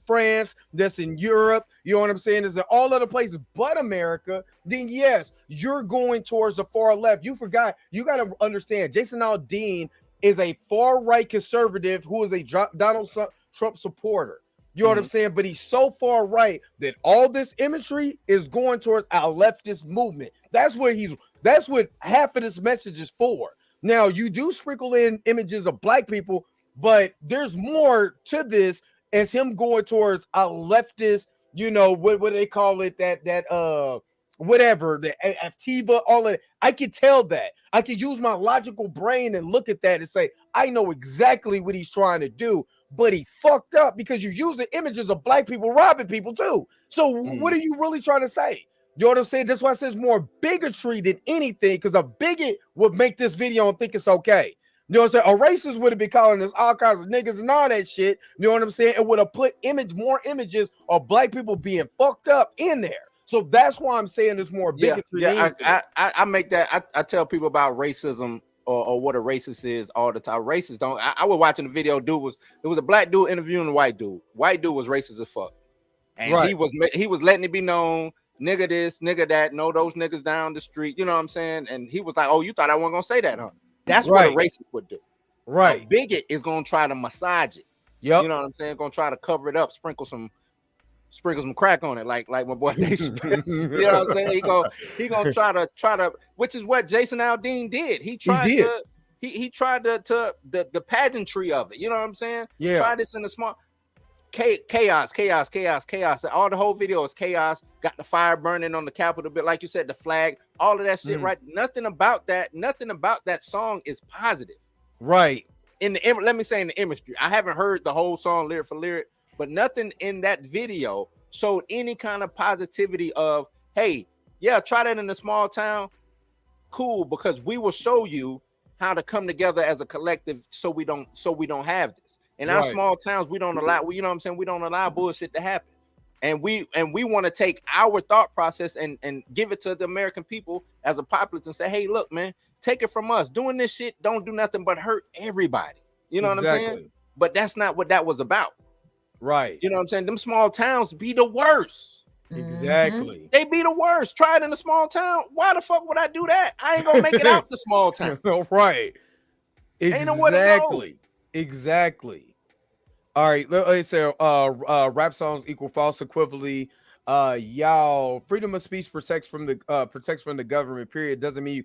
France, that's in Europe. You know what I'm saying? It's in all other places but America. Then yes, you're going towards the far left. You forgot. You got to understand. Jason Aldean is a far right conservative who is a Donald Trump supporter. You know what I'm saying? But he's so far right that all this imagery is going towards our leftist movement. That's what half of this message is for. Now, you do sprinkle in images of black people, but there's more to this as him going towards a leftist, you know, what do they call it? Whatever, the Activa, all of it. I can tell that. I can use my logical brain and look at that and say, I know exactly what he's trying to do, but he fucked up because you're using images of black people robbing people too. So what are you really trying to say? You know what I'm saying? That's why I say it's more bigotry than anything, because a bigot would make this video and think it's okay. You know what I'm saying? A racist would have been calling us all kinds of niggas and all that shit. You know what I'm saying? It would have put more images of black people being fucked up in there. So that's why I'm saying there's more bigotry. I make that. I tell people about racism or what a racist is all the time. Racists don't. I was watching the video. There was a black dude interviewing a white dude. White dude was racist as fuck, and he was letting it be known. Nigga this, nigga that, know those niggas down the street. You know what I'm saying? And he was like, "Oh, you thought I wasn't gonna say that, huh?" That's what a racist would do. Right. A bigot is gonna try to massage it. Yep. You know what I'm saying? Gonna try to cover it up, sprinkle some crack on it, like my boy Dave Spence. You know what I'm saying? He gonna try to, which is what Jason Aldean did. He tried the pageantry of it. You know what I'm saying? Yeah. Try this in a small chaos. All the whole video is chaos. Got the fire burning on the Capitol, bit like you said, the flag, all of that shit. Right? Nothing about that song is positive. Right. Let me say in the imagery. I haven't heard the whole song lyric for lyric, but nothing in that video showed any kind of positivity of, hey, yeah, try that in a small town. Cool, because we will show you how to come together as a collective so we don't have this. In our small towns, we don't allow, you know what I'm saying? We don't allow bullshit to happen. And we want to take our thought process and give it to the American people as a populace and say, hey, look, man, take it from us. Doing this shit don't do nothing but hurt everybody. You know what I'm saying? But that's not what that was about. Right. You know what I'm saying? Them small towns be the worst. Exactly. They be the worst. Try it in a small town. Why the fuck would I do that? I ain't gonna make it out the small town. Right. Exactly. All right, let's say rap songs equal false equivalently. Y'all, freedom of speech protects from the government, period. Doesn't mean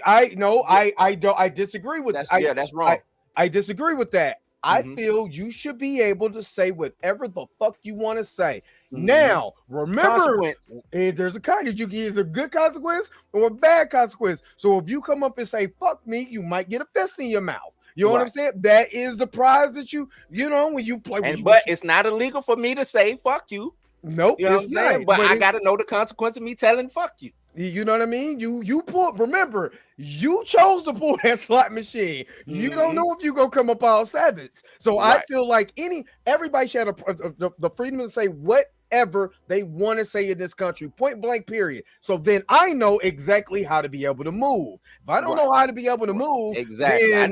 I disagree with that. That's wrong. I disagree with that. I feel you should be able to say whatever the fuck you want to say. Now, remember, there's a kind of you can either good consequence or a bad consequence. So if you come up and say fuck me, you might get a fist in your mouth. You know what I'm saying? That is the prize that you know when you play. But it's not illegal for me to say fuck you. Nope, you know what I'm saying? But I got to know the consequence of me telling fuck you. You know what I mean? You pull. Remember, you chose to pull that slot machine. You don't know if you gonna come up all sevens. So I feel like everybody should have the freedom to say whatever they want to say in this country, point blank, period. So then I know exactly how to be able to move. If I don't know how to be able to move, exactly, I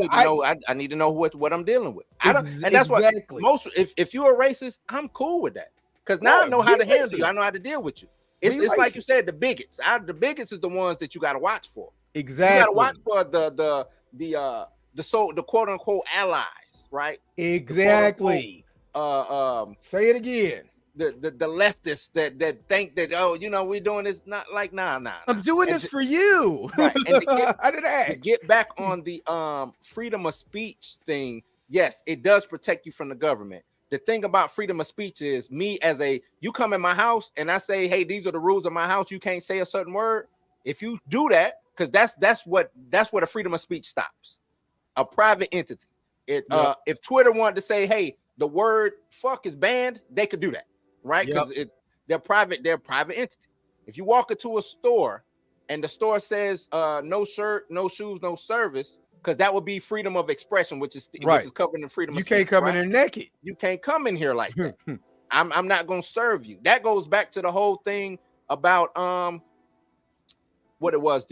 need to know what I'm dealing with. And that's what most. If you're a racist, I'm cool with that because now I know how to handle you. I know how to deal with you. It's like you said, the bigots. The bigots is the ones that you got to watch for. Exactly. You got to watch for the quote unquote allies, right? Exactly. Say it again. The leftists that think that we're doing this, not like nah. I'm doing this for you. Right. And to get back on the freedom of speech thing, yes, it does protect you from the government. The thing about freedom of speech is you come in my house and I say, hey, these are the rules of my house. You can't say a certain word. If you do that, because that's where the freedom of speech stops. A private entity. If Twitter wanted to say, hey, the word fuck is banned, they could do that, right? Because they're private entity. If you walk into a store and the store says no shirt, no shoes, no service, because that would be freedom of expression, which is covered in freedom of speech. You can't come in here naked. You can't come in here like that. I'm not gonna serve you. That goes back to the whole thing about what it was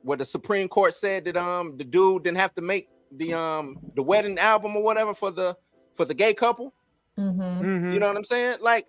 where the Supreme Court said that the dude didn't have to make the wedding album or whatever for the gay couple. Mm-hmm. You know what I'm saying? Like,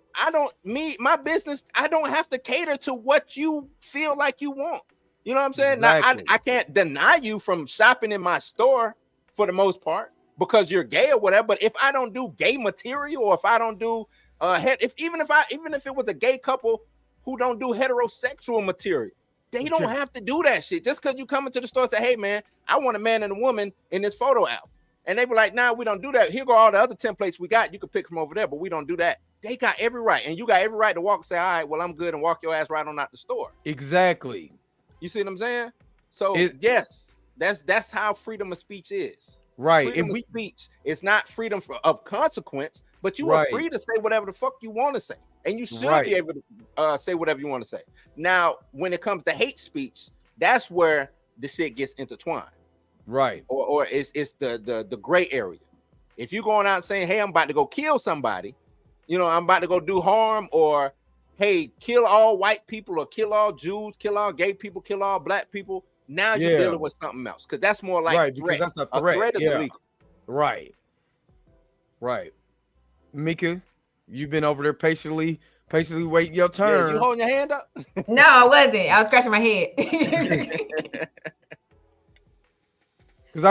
my business, I don't have to cater to what you feel like you want. You know what I'm saying? Exactly. Now, I can't deny you from shopping in my store for the most part because you're gay or whatever. But if I don't do gay material, or if I don't do even if it was a gay couple who don't do heterosexual material, they don't have to do that shit. Just because you come into the store and say, hey man, I want a man and a woman in this photo album. And they were like, nah, we don't do that. Here go all the other templates we got. You can pick from over there, but we don't do that. They got every right. And you got every right to walk and say, all right, well, I'm good, and walk your ass right on out the store. Exactly. You see what I'm saying? So yes, that's how freedom of speech is. Right. Freedom of speech is not freedom of consequence, but you are free to say whatever the fuck you want to say. And you should be able to say whatever you want to say. Now, when it comes to hate speech, that's where the shit gets intertwined. Right. Or it's the gray area. If you're going out saying, hey, I'm about to go kill somebody, I'm about to go do harm, or hey, kill all white people, or kill all Jews, kill all gay people, kill all black people. Now you're dealing with something else, because that's more like because that's a threat. A threat is illegal. Right. Mika, you've been over there patiently waiting your turn. Yeah, you holding your hand up? No, I wasn't. I was scratching my head. Because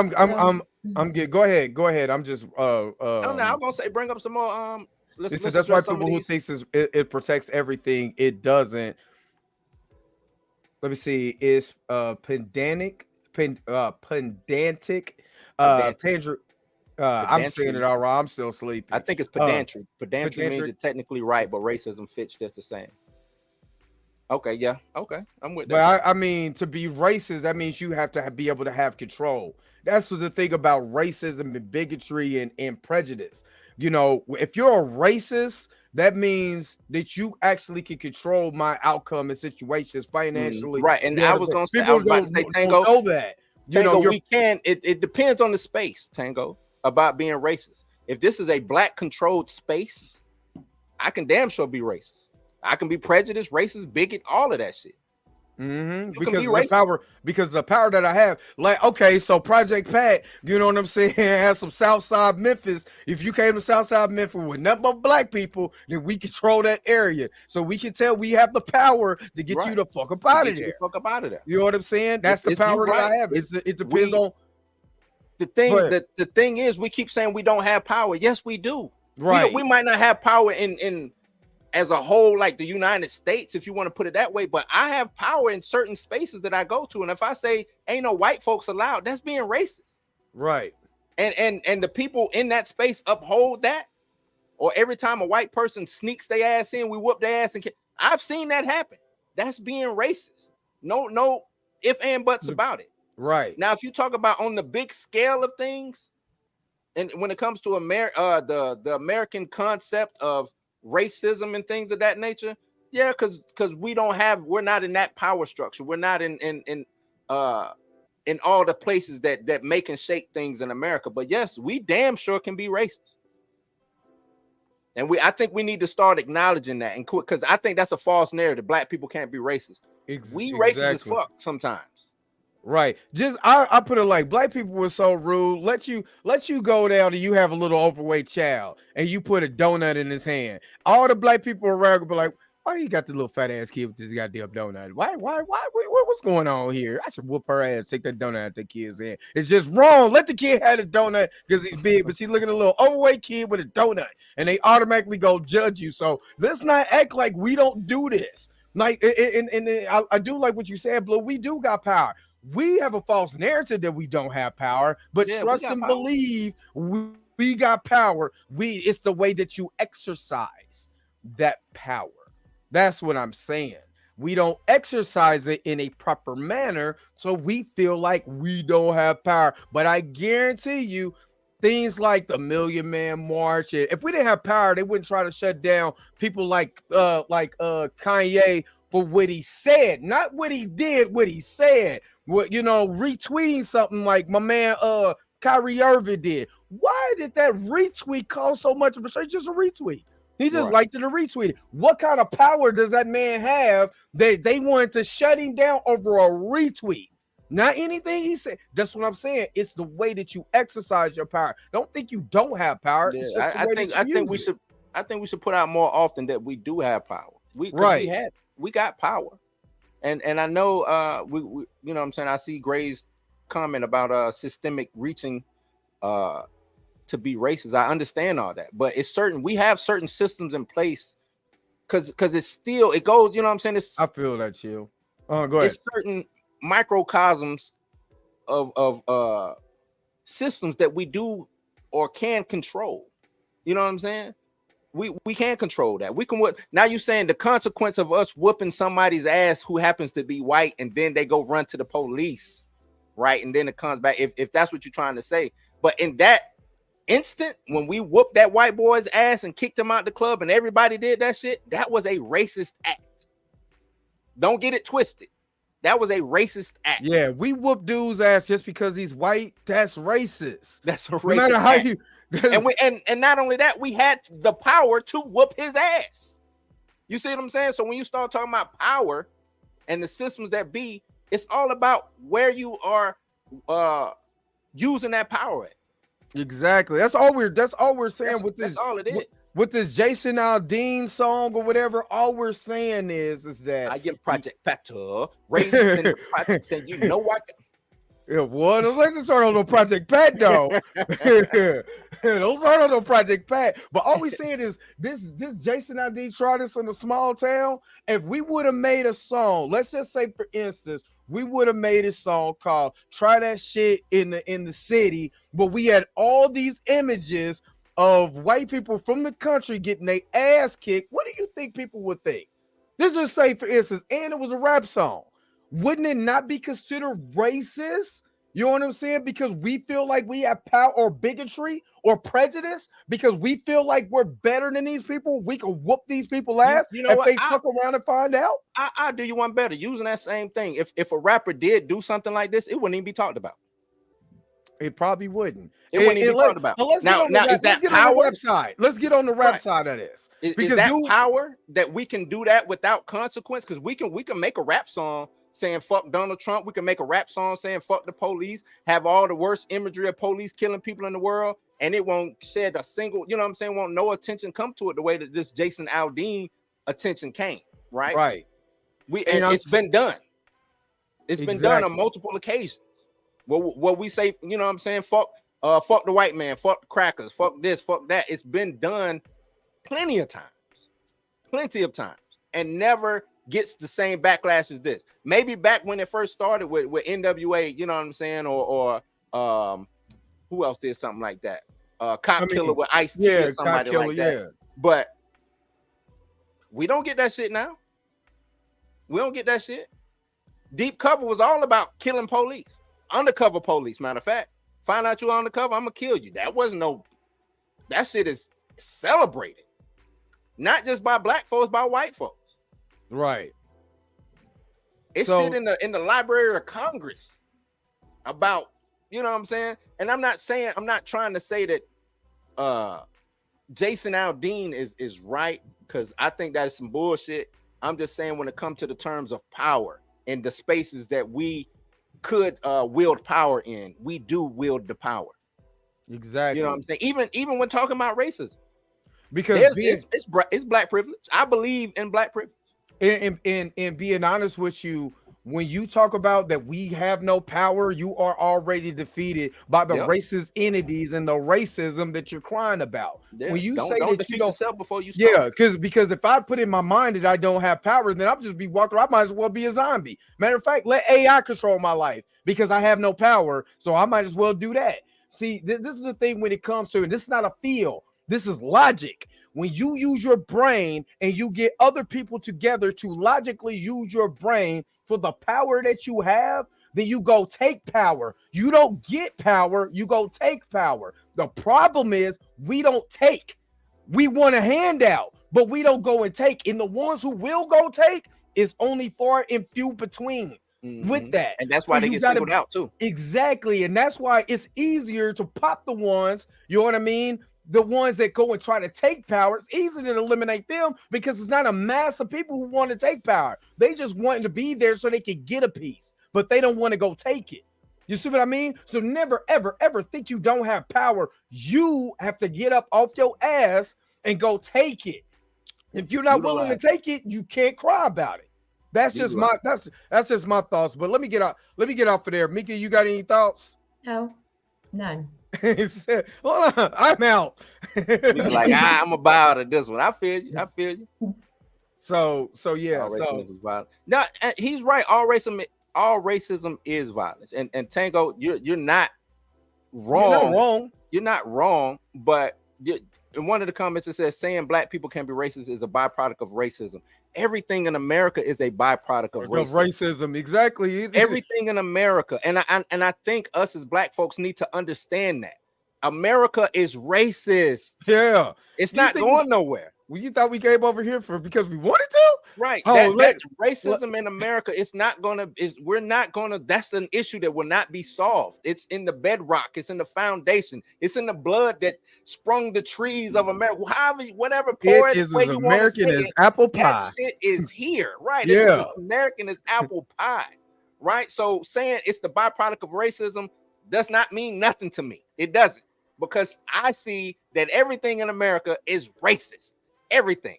I'm good. Go ahead. I'm just I don't know. I'm gonna say bring up some more. That's why people who thinks it protects everything, it doesn't. Let me see. It's pedantic. I'm saying it all wrong. I'm still sleepy. I think it's pedantry. Pedantry means you're technically right, but racism fits just the same. Okay, yeah. Okay, I'm with that. But I mean, to be racist, that means you have to be able to have control. That's the thing about racism and bigotry and prejudice. If you're a racist, that means that you actually can control my outcome in situations financially. Right. And I was going to say, Tango, know that. Tango, we can. It depends on the space, Tango, about being racist. If this is a black controlled space, I can damn sure be racist. I can be prejudiced, racist, bigot, all of that shit. Because the power that I have, like, okay, so Project Pat, you know what I'm saying, has some Southside Memphis. If you came to Southside Memphis with nothing but black people, then we control that area. So we can tell we have the power to get you the fuck up out of there. You know what I'm saying? That's the power that I have. It depends on the thing. The thing is, we keep saying we don't have power. Yes, we do. Right. We might not have power in as a whole, like the United States, if you want to put it that way, but I have power in certain spaces that I go to. And if I say ain't no white folks allowed, that's being racist. Right. And the people in that space uphold that. Or every time a white person sneaks their ass in, we whoop their ass. I've seen that happen. That's being racist. No if and buts about it. Right. Now, if you talk about on the big scale of things, and when it comes to the American concept of racism and things of that nature, yeah, because we're not in that power structure. We're not in all the places that make and shake things in America. But yes, we damn sure can be racist, and I think we need to start acknowledging that, and because I think that's a false narrative. Black people can't be racist. We racist as fuck sometimes. Right. Just I put it like, black people were so rude. Let you go down and you have a little overweight child and you put a donut in his hand. All the black people around will be like, why you got the little fat ass kid with this goddamn donut? Why what's going on here? I should whoop her ass, take that donut out the kid's hand. It's just wrong. Let the kid have the donut because he's big, but she's looking at a little overweight kid with a donut and they automatically go judge you. So let's not act like we don't do this. Like, and I do like what you said, Blue. We do got power. We have a false narrative that we don't have power, but Yeah, we trust got and power. believe we got power. It's the way that you exercise that power. That's what I'm saying. We don't exercise it in a proper manner, so we feel like we don't have power. But I guarantee you, things like the Million Man March, if we didn't have power, they wouldn't try to shut down people like Kanye for what he said, not what he did, what he said. What, you know, retweeting something like my man Kyrie Irving did. Why did that retweet cause so much of a shit? Just a retweet. He just Right. liked it and retweeted. What kind of power does that man have that they wanted to shut him down over a retweet? Not anything he said. That's what I'm saying. It's the way that you exercise your power. Don't think you don't have power. Yeah, It's just the I way think that you use we it. should. I think we should put out more often that we do have power. Right. We got power, and I know we you know what I'm saying. I see Gray's comment about systemic reaching to be racist. I understand all that, but it's certain we have certain systems in place because it's still it goes. You know what I'm saying? I feel that, chill. Oh, go ahead. It's certain microcosms of systems that we do or can control. You know what I'm saying? We can't control that. We can what now you're saying the consequence of us whooping somebody's ass who happens to be white and then they go run to the police, right? And then it comes back if that's what you're trying to say. But in that instant, when we whooped that white boy's ass and kicked him out the club and everybody did that shit, that was a racist act. Don't get it twisted. That was a racist act. Yeah, we whoop dude's ass just because he's white. That's racist. That's a racist No matter how act. you and not only that, we had the power to whoop his ass. You see what I'm saying? So when you start talking about power and the systems that be, it's all about where you are using that power at. Exactly. That's all we're saying with this. That's all it is. With this Jason Aldean song or whatever, all we're saying is that I get Project Factor raised in the project, and you know what? Yeah, what? Let's start on no Project Pat though. Don't start on no Project Pat. But all we saying is this Jason Aldean tried this in a small town. If we would have made a song, let's just say for instance, we would have made a song called "Try That Shit in the City," but we had all these images of white people from the country getting their ass kicked. What do you think people would think? This is say for instance, and it was a rap song. Wouldn't it not be considered racist? You know what I'm saying? Because we feel like we have power or bigotry or prejudice because we feel like we're better than these people. We can whoop these people ass You know if what? they fuck around and find out. I do you one better using that same thing. If a rapper did do something like this, it wouldn't even be talked about. It probably wouldn't. It wouldn't even be talked about. Now, is that power? Let's get on the rap Right. side of this. Is that power that we can do that without consequence? Because we can make a rap song saying fuck Donald Trump. We can make a rap song saying fuck the police, have all the worst imagery of police killing people in the world, and it won't shed a single, you know what I'm saying, won't no attention come to it the way that this Jason Aldean attention came, right? Right. And it's been done. It's been done on multiple occasions. What we say, you know what I'm saying, fuck the white man, fuck the crackers, fuck this, fuck that. It's been done plenty of times, and never gets the same backlash as this. Maybe back when it first started with NWA, you know what I'm saying, or who else did something like that? Cop Killer with Ice-T or somebody like that. Yeah. But we don't get that shit now. We don't get that shit. Deep Cover was all about killing police. Undercover police, matter of fact. Find out you're undercover, I'm gonna kill you. That shit is celebrated. Not just by black folks, by white folks. Right. It's shit in the Library of Congress about, you know what I'm saying? And I'm not trying to say that Jason Aldean is right, because I think that is some bullshit. I'm just saying when it comes to the terms of power and the spaces that we could wield power in, we do wield the power. Exactly. You know what I'm saying? Even when talking about racism, because it's black privilege. I believe in black privilege. And being honest with you, when you talk about that we have no power, you are already defeated by the racist entities and the racism that you're crying about. Yeah. When you don't say that defeat you don't, yourself before you start. yeah, because if I put in my mind that I don't have power, then I'll just be walking around. I might as well be a zombie. Matter of fact, let AI control my life because I have no power, so I might as well do that. See, this is the thing when it comes to, and this is not a feel, this is logic. When you use your brain and you get other people together to logically use your brain for the power that you have, then you go take power. You don't get power, you go take power. The problem is we don't take. We want a handout, but we don't go and take. And the ones who will go take is only far and few between. With that, and that's why they get singled out too. Exactly, and that's why it's easier to pop the ones, you know what I mean, the ones that go and try to take power. It's easy to eliminate them because it's not a mass of people who want to take power. They just want to be there so they can get a piece, but they don't want to go take it. You see what I mean? So never ever ever think you don't have power. You have to get up off your ass and go take it. If you're not willing to take it, you can't cry about it. That's just my that's just my thoughts. But let me get off of there. Mika, you got any thoughts? No, none. He said, hold on, I'm out. Like, I'm about to this one. I feel you. So yeah. All racism is violent. No, he's right. All racism is violence. And Tango, you're not wrong. You're not wrong, but in one of the comments it says saying black people can be racist is a byproduct of racism. Everything in America is a byproduct of racism. Exactly. Everything in America, and I think us as black folks need to understand that America is racist. Yeah, it's not going nowhere. Well, you thought we came over here because we wanted to, right? That racism in America, we're not gonna. That's an issue that will not be solved. It's in the bedrock. It's in the foundation. It's in the blood that sprung the trees of America. Whatever it is as American as apple pie. That shit is here, right? Yeah, it's as American as apple pie, right? So saying it's the byproduct of racism does not mean nothing to me. It doesn't, because I see that everything in America is racist. Everything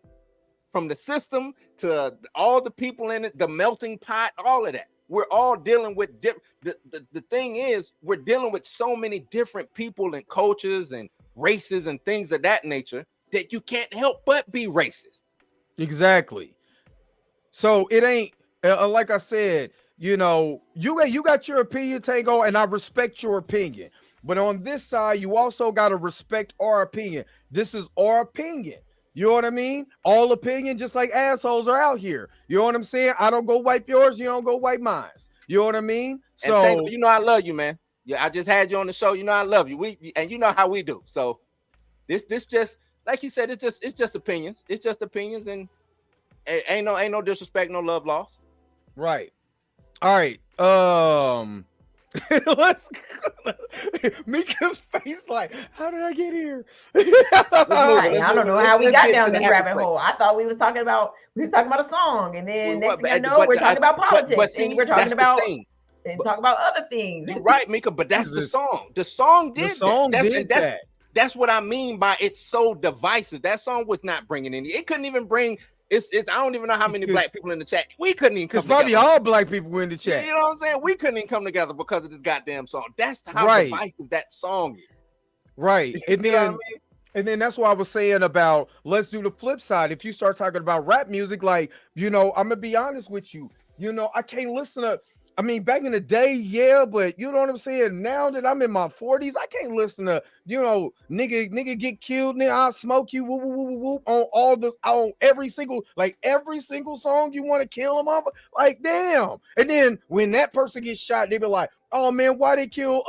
from the system to all the people in it, the melting pot, all of that. We're all dealing with the thing is, we're dealing with so many different people and cultures and races and things of that nature that you can't help but be racist. Exactly. So it ain't like I said, you know, you got your opinion, Tango, and I respect your opinion. But on this side, you also got to respect our opinion. This is our opinion. You know what I mean? All opinion, just like assholes are out here. You know what I'm saying? I don't go wipe yours. You don't go wipe mine. You know what I mean? So, and Tango, you know I love you, man. Yeah, I just had you on the show. You know I love you. And you know how we do. So this just like you said, it's just opinions. It's just opinions, and ain't no disrespect, no love lost. Right. All right. Let's Mika's face like, how did I get here? I don't know how we got down this rabbit hole. I thought we was talking about a song, and then next thing I know, we're talking about politics, and we're talking about talk about other things. You're right, Mika, but that's the song. The song did that. That's what I mean by it's so divisive. That song was not bringing any. It couldn't even bring. It's I don't even know how many black people in the chat. We couldn't even come together. It's probably all black people in the chat. You know what I'm saying? We couldn't even come together because of this goddamn song. That's how divisive that song is. Right. And then and then that's why I was saying about let's do the flip side. If you start talking about rap music, like, you know, I'm gonna be honest with you. You know, I can't listen to, I mean, back in the day, yeah, but you know what I'm saying? Now that I'm in my 40s, I can't listen to, you know, nigga get killed, nigga, I'll smoke you, whoop, whoop, whoop, whoop, on all this, on every single song you want to kill him off. Like, damn. And then when that person gets shot, they be like, oh man, why they kill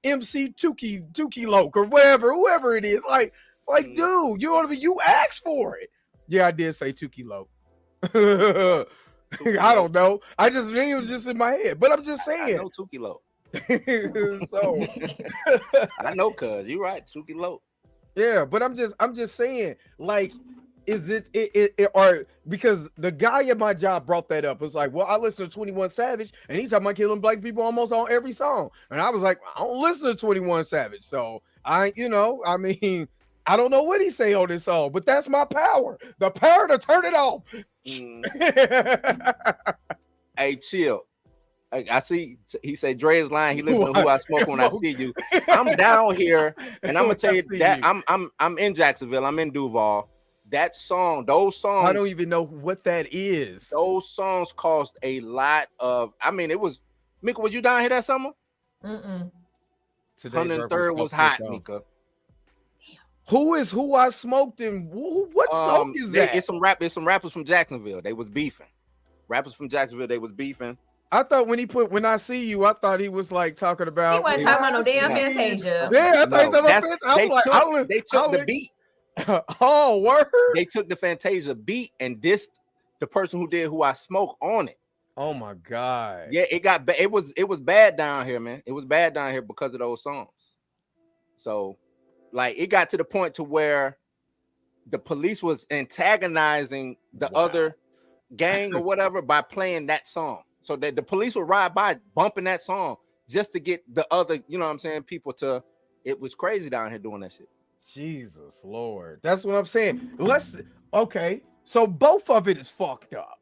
MC Tukey Loke or whatever, whoever it is. Like, dude, you know what I mean? You asked for it. Yeah, I did say Tukey Loke. I don't know. It was just in my head, but I'm just saying. I know Tukey Loke. So I know, cuz you're right, Tukey Loke. Yeah, but I'm just saying, like, is it or because the guy at my job brought that up. It's like, well, I listen to 21 Savage, and he's talking about killing black people almost on every song, and I was like, I don't listen to 21 Savage, so I mean, I don't know what he say on this song, but that's my power, the power to turn it off. Hey, chill. I see. He said Dre is lying. He listen to Who I Smoke When I See You. I'm down here, and I'm gonna tell you that I'm in Jacksonville. I'm in Duval. That song, those songs. I don't even know what that is. Those songs caused a lot of. I mean, it was. Mika, was you down here that summer? 103rd was hot, Mika. Who is Who I Smoked and what song is that? It's some rappers from Jacksonville. They was beefing. Rappers from Jacksonville. They was beefing. I thought when he put When I See You, I thought he was like talking about. He wasn't talking about no damn Fantasia. Yeah, I thought he was talking about Fantasia. They took the beat. Oh, word! They took the Fantasia beat and dissed the person who did Who I Smoke on it. Oh my god! Yeah, it was bad down here, man. It was bad down here because of those songs. So, like, it got to the point to where the police was antagonizing the other gang or whatever by playing that song. So that the police would ride by bumping that song just to get the other, you know what I'm saying, people to. It was crazy down here doing that shit. Jesus Lord, that's what I'm saying. Okay, so both of it is fucked up.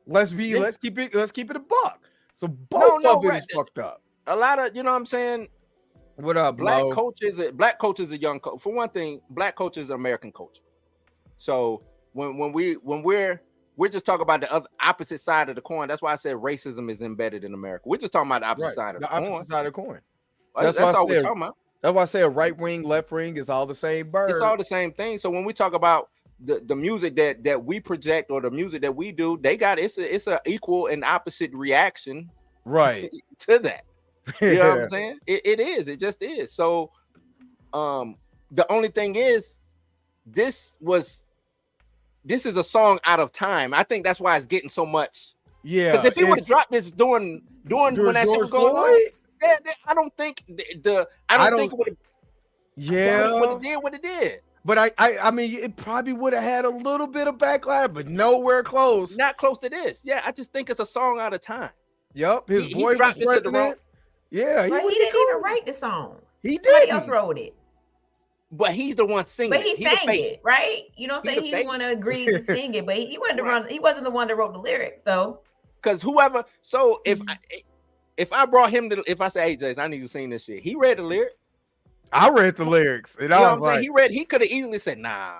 Let's keep it a buck. So both of it is fucked up. A lot of, you know what I'm saying. What up, Black culture is a young culture. For one thing, black culture is an American culture. So when we're just talking about the opposite side of the coin. That's why I said racism is embedded in America. We're just talking about the opposite side of the coin. Opposite side of the coin. That's all we're talking about. That's why I say a right wing, left wing is all the same bird. It's all the same thing. So when we talk about the music that we project or the music that we do, it's a equal and opposite reaction, right, to that. You know what I'm saying? It is. It just is. So, the only thing is, this is a song out of time. I think that's why it's getting so much. Yeah, because if he would have dropped this during when that shit was going on. I don't think it would have. Yeah, what it did. But I mean, it probably would have had a little bit of backlash, but nowhere close. Not close to this. Yeah, I just think it's a song out of time. Yep, his voice was president. Yeah, he didn't even write the song. He did. Somebody else wrote it. But he's the one singing. But he sang it, right? You know what I'm saying? He's the one that agreed to sing it, but he wasn't the one that wrote the lyrics, though. Because whoever, so if I brought him to, if I say, hey, Jason, I need to sing this shit, he read the lyrics. I read the lyrics, and I was like, he could have easily said, nah.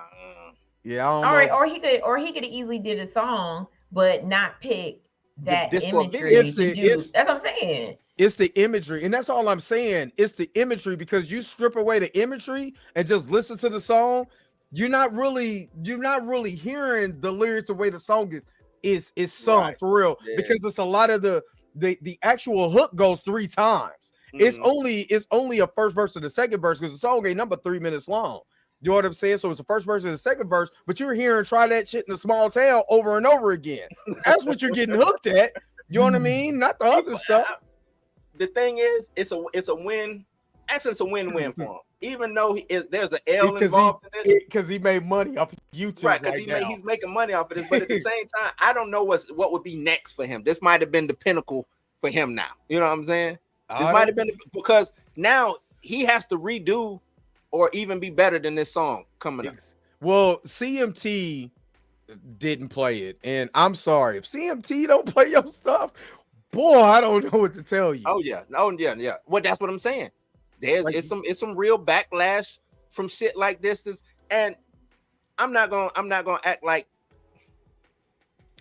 Yeah, or he could have easily did a song, but not pick that imagery. That's what I'm saying. It's the imagery, and that's all I'm saying. It's the imagery, because you strip away the imagery and just listen to the song, you're not really hearing the lyrics the way the song is sung, right, for real. Yeah. Because it's a lot of the actual hook goes 3 times. Mm-hmm. It's only a first verse and the second verse, because the song ain't number 3 minutes long. You know what I'm saying? So it's the first verse and the second verse, but you're hearing "Try That Shit in a Small Town" over and over again. That's what you're getting hooked at. You know what I mean? Not the other stuff. The thing is, it's a win. Actually, it's a win-win for him. Even though there's an L involved in this, because he made money off of YouTube, right? Because he's making money off of this. But at the same time, I don't know what would be next for him. This might have been the pinnacle for him now. You know what I'm saying? This might have been, because now he has to redo or even be better than this song coming up. Well, CMT didn't play it, and I'm sorry if CMT don't play your stuff, boy, I don't know what to tell you. Oh yeah, yeah. Well, that's what I'm saying. It's some real backlash from shit like this. And I'm not gonna act like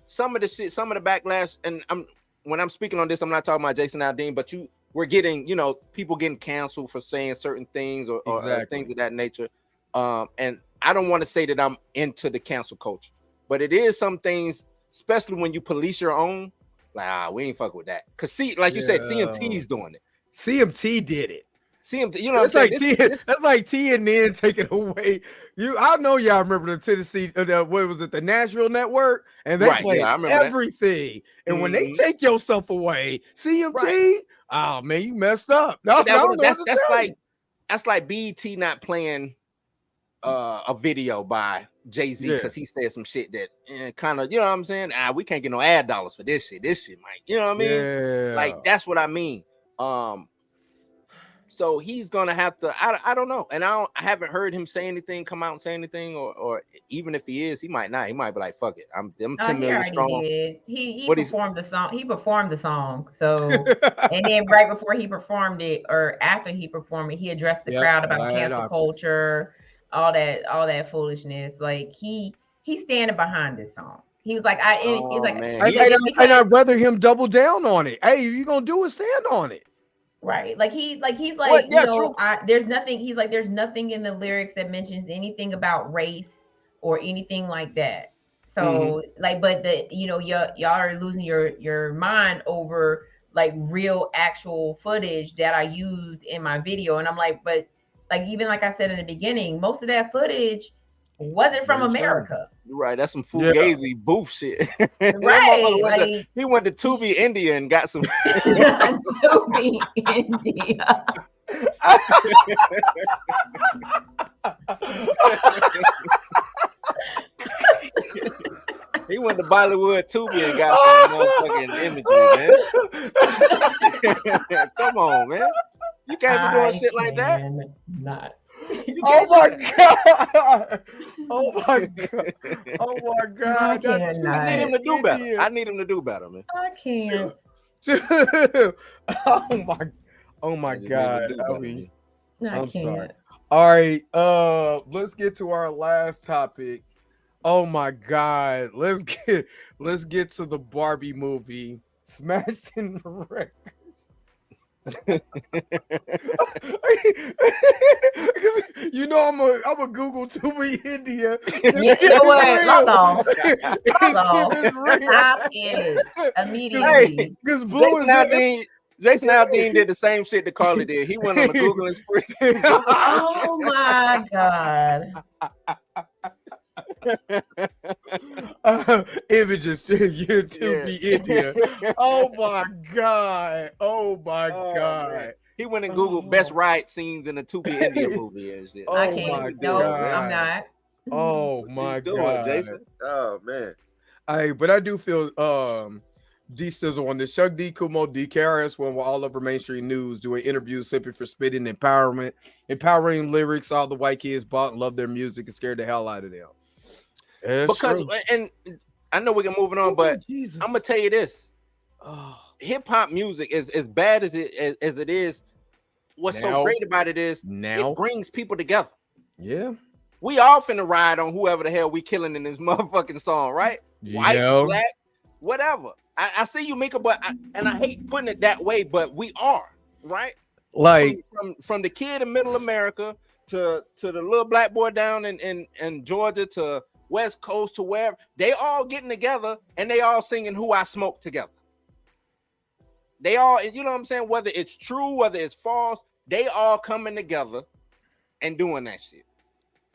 some of the backlash. And when I'm speaking on this, I'm not talking about Jason Aldean, but we're getting, people getting canceled for saying certain things or things of that nature. And I don't want to say that I'm into the cancel culture, but it is some things, especially when you police your own. Like, we ain't fuck with that. Cause you said, CMT's doing it. CMT did it. CMT, that's like TNN taking away. I know y'all remember the Tennessee, what was it, the Nashville Network, and they played everything. That. And when they take your stuff away, CMT, oh man, you messed up. No, that's like BET not playing a video by Jay-Z because he said some shit that kind of, you know what I'm saying? We can't get no ad dollars for this shit. This shit might, you know what I mean? Yeah. Like, that's what I mean. So he's gonna have to. I don't know, and I haven't heard him say anything, come out and say anything, or even if he is, he might not. He might be like, "Fuck it, I'm 10 million strong." Did. He performed the song. He performed the song. So, and then right before he performed it, or after he performed it, he addressed the crowd about cancel culture, all that foolishness. Like he's standing behind this song. He was like, he's like, and I'd rather him double down on it. Hey, if you're gonna do it, stand on it. Right, like he's like, there's nothing. He's like, there's nothing in the lyrics that mentions anything about race or anything like that. So like, but y'all are losing your mind over like real actual footage that I used in my video, and I'm like, but like even like I said in the beginning, most of that footage wasn't from America. Right, that's some fugazi boof shit. Right, he went to Tubi, India, and got some Tubi, India. He went to Bollywood, Tubi, and got some motherfucking imagery, man. Come on, man. You can't be doing shit like that. Not. Oh my god! Oh my god! Oh my god! I need him to do better. I need him to do better, man. I can't. Oh my god! I mean, I'm sorry. All right, let's get to our last topic. Oh my god! Let's get to the Barbie movie, Smashing Records. You know I'm a Google Tubi India. You know what? Hold on. Stop it immediately. Because Jason Aldean did the same shit that Carly did. He went on a Googling spree. Oh my god. Images to YouTube India. Oh my god. Oh my god. Man. He went and Googled best riot scenes in a Tubi India movie and shit. I can't. No, I'm not. Oh my god, Jason. Oh man. But I do feel D Sizzle on the Shug D Kumo D KRS-One with all over mainstream news doing interviews simply for spitting empowering lyrics. All the white kids bought and loved their music and scared the hell out of them. Because and I know we can move it on, but I'm gonna tell you this: hip hop music is as bad as it is. What's so great about it is it brings people together. Yeah, we all finna ride on whoever the hell we killing in this motherfucking song, right? White, black, whatever. I see you, Mika, but I hate putting it that way, but we are right. Like from the kid in Middle America to the little black boy down in Georgia to West Coast to wherever, they all getting together and they all singing "Who I Smoke" together. They all, you know what I'm saying? Whether it's true, whether it's false, they all coming together and doing that shit.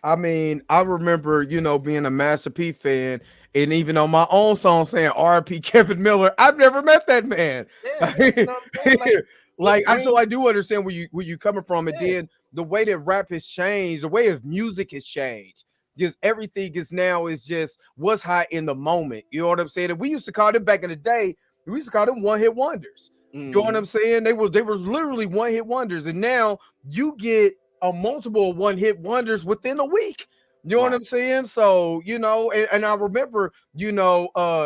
I mean, I remember, being a Master P fan, and even on my own song saying R.I.P. Kevin Miller. I've never met that man. Yeah, so I do understand where you coming from, and then the way that rap has changed, the way of music has changed. Because everything is just what's hot in the moment. You know what I'm saying? And we used to call them back in the day. We used to call them one-hit wonders. You know what I'm saying? They were literally one-hit wonders, and now you get a multiple one-hit wonders within a week. You know what I'm saying? So and I remember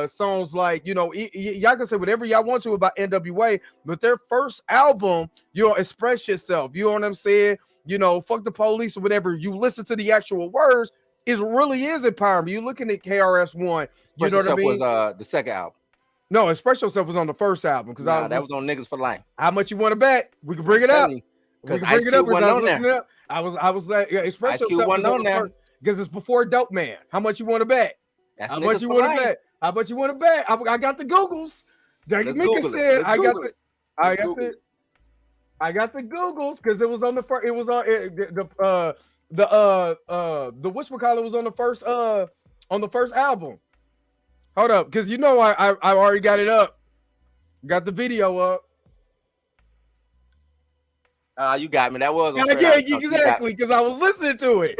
songs like y'all can say whatever y'all want to about NWA, but their first album, Express Yourself. You know what I'm saying? Fuck the police or whatever. You listen to the actual words. It really is empowerment. You're looking at KRS-One. You know what I mean? Was the second album. No, Express Yourself was on the first album because that was on Niggas for Life. How much you want to bet? We can bring it up. We can bring it up because I was listening up. I was like, Express Yourself was on there because it's before Dope Man. How much you want to bet? How much you want to bet? How much you want to bet? I got the Googles. Mika said I got the Googles because it was on the first. It was on the whatchamacallit was on the first album. Hold up, because I already got it up. Got the video up. You got me. That was exactly because I was listening to it.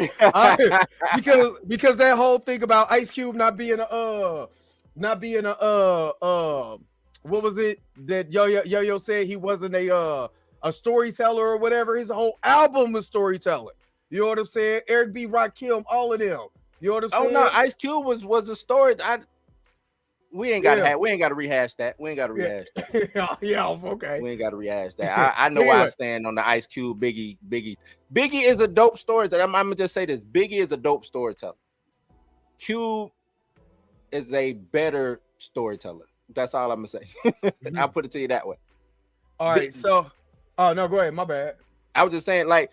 Because that whole thing about Ice Cube not being a what was it that Yo-Yo said he wasn't a a storyteller or whatever. His whole album was storytelling. You know what I'm saying? Eric B. Rakim, all of them. You know what I'm saying? Oh no, Ice Cube was a story. We ain't got to rehash that. We ain't got to rehash that. Yeah, okay. We ain't got to rehash that. I know where I stand on the Ice Cube, Biggie. Biggie is a dope storyteller. I'm gonna just say this: Biggie is a dope storyteller. Cube is a better storyteller. That's all I'm gonna say. I'll put it to you that way. All right. So, oh no, go ahead. My bad. I was just saying, like,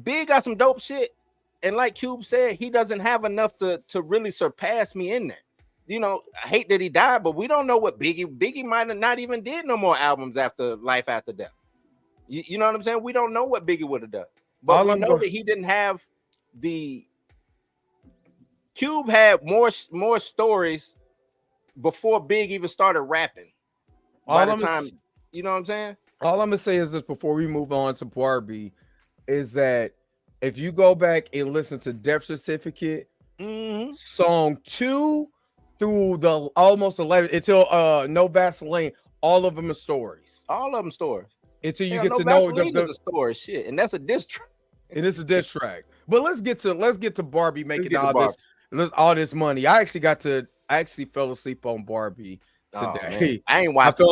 Big got some dope shit, and like Cube said, he doesn't have enough to really surpass me in there. You know, I hate that he died, but we don't know what Biggie might have not even did no more albums after Life After Death. You know what I'm saying? We don't know what Biggie would have done, but we know that he didn't have the. Cube had more stories before Big even started rapping. By the time, you know what I'm saying? All I'm gonna say is this before we move on to Barbie, is that if you go back and listen to Death Certificate, song 2 through the almost 11 until No Vaseline, all of them are stories. All of them stories. Until you get to know the story, shit, and that's a diss track. And it's a diss track. But let's get to Barbie making all this money. I actually fell asleep on Barbie today. I ain't watching.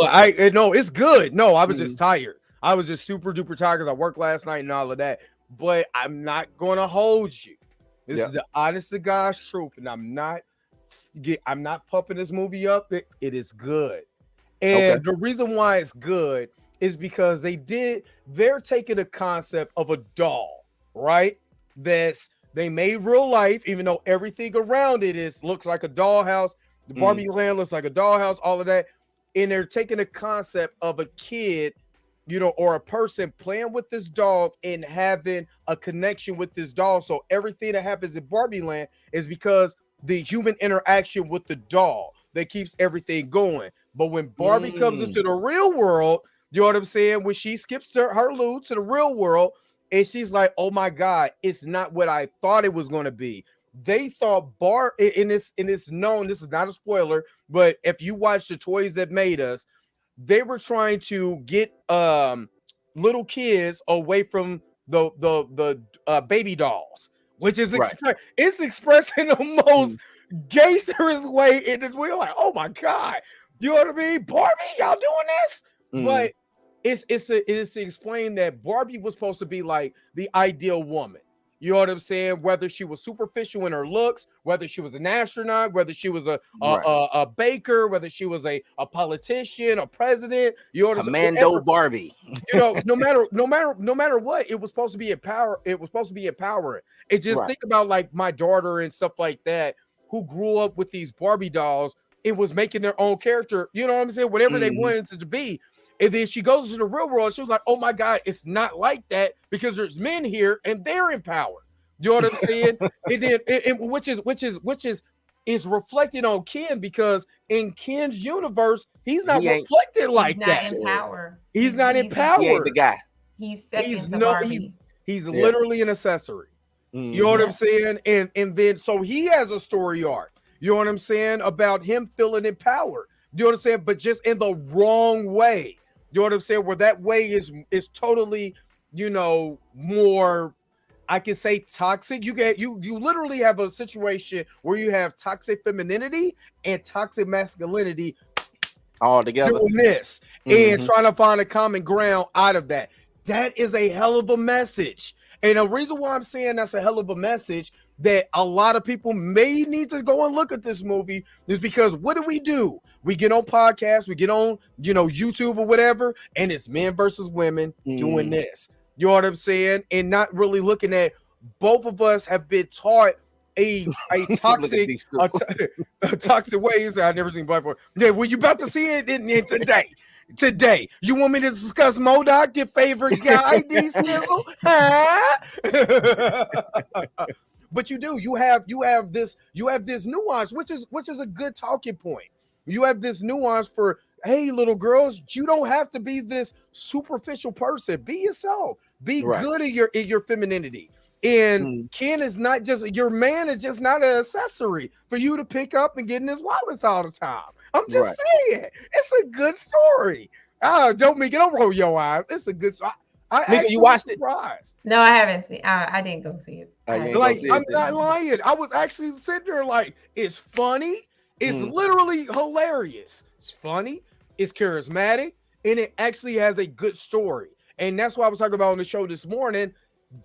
No, it's good. No, I was just tired. I was just super duper tired because I worked last night and all of that. But I'm not gonna hold you. This is the honest to God's truth, and I'm not pumping this movie up. It is good, and the reason why it's good is because they're taking a concept of a doll, right? They made real life, even though everything around it looks like a dollhouse. The Barbie land looks like a dollhouse, all of that. And they're taking a concept of a kid, or a person playing with this dog and having a connection with this doll. So everything that happens in Barbie land is because the human interaction with the doll that keeps everything going. But when Barbie comes into the real world, you know what I'm saying? When she skips her loot to the real world, and she's like, oh my God, it's not what I thought it was going to be. They thought and it's known, this is not a spoiler, but if you watch The Toys That Made Us, they were trying to get little kids away from the baby dolls, which is it's expressed in the most gangsterous way in this. We're like, oh my God, you know what I mean? Barbie, y'all doing this? But it's to explain that Barbie was supposed to be like the ideal woman. You know what I'm saying? Whether she was superficial in her looks, whether she was an astronaut, whether she was a baker, whether she was a politician, a president, you know what I'm saying? Commando Barbie. No matter what, it was supposed to be empowering. And just think about like my daughter and stuff like that, who grew up with these Barbie dolls and was making their own character. You know what I'm saying? Whatever they wanted it to be. And then she goes to the real world. She was like, oh my God, it's not like that because there's men here and they're empowered. You know what I'm saying? And then which is reflected on Ken, because in Ken's universe, he's not reflected like that. He's not empowered. He ain't the guy. He's Barbie. He's literally an accessory. You know what I'm saying? And then so he has a story arc. You know what I'm saying? About him feeling empowered. You know what I'm saying? But just in the wrong way. You know what I'm saying? Where that way is totally, more, I can say toxic. You literally have a situation where you have toxic femininity and toxic masculinity all together doing this and trying to find a common ground out of that. That is a hell of a message. And the reason why I'm saying that's a hell of a message that a lot of people may need to go and look at this movie is because what do? We get on podcasts, we get on, YouTube or whatever, and it's men versus women doing this. You know what I'm saying? And not really looking at both of us have been taught a toxic toxic ways. I've never seen black before. Yeah, well, you about to see it in today. Today, you want me to discuss MODOK, your favorite guy, D Snizzle? Huh? But you do. You have this nuance, which is a good talking point. You have this nuance for, hey, little girls, you don't have to be this superficial person. Be yourself. Be good in your femininity. And Ken is not just your man, is just not an accessory for you to pick up and get in his wallets all the time. I'm just saying, it's a good story. Don't roll your eyes. It's a good story. I Mika, actually you watched was it? surprised. No, I haven't seen. I didn't go see it. Oh, you ain't Like, go see it, I'm then. not lying. I was actually sitting there like, it's funny. It's Mm. literally hilarious. It's funny. It's charismatic, and it actually has a good story. And that's why I was talking about on the show this morning.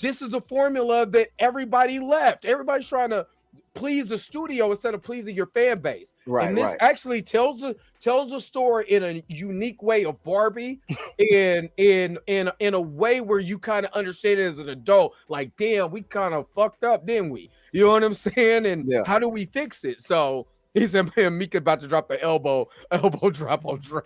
This is the formula that everybody left. Everybody's trying to please the studio instead of pleasing your fan base. Right, And this right. actually tells the story in a unique way of Barbie, in a way where you kind of understand it as an adult. Like, damn, we kind of fucked up, didn't we? You know what I'm saying? And Yeah. how do we fix it? So he said, man, Mika about to drop the elbow drop on Dre.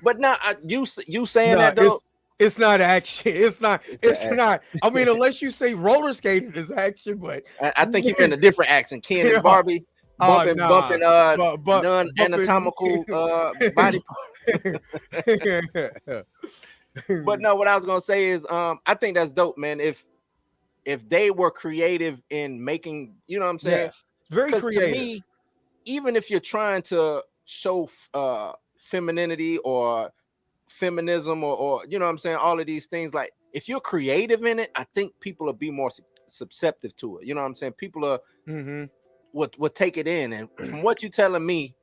But now you saying Nah, that though. it's not action. It's not. It's not. I mean, unless you say roller skating is action, but I think he meant a different accent. Ken and Yeah. Barbie bumping But non-anatomical body part. But no, what I was gonna say is I think that's dope, man. If they were creative in making, you know what I'm saying? Yes, very 'Cause creative. to me, even if you're trying to show femininity or feminism or you know what I'm saying, all of these things, like if you're creative in it, I think people will be more susceptible to it. You know what I'm saying? People are would take it in, and from what you're telling me,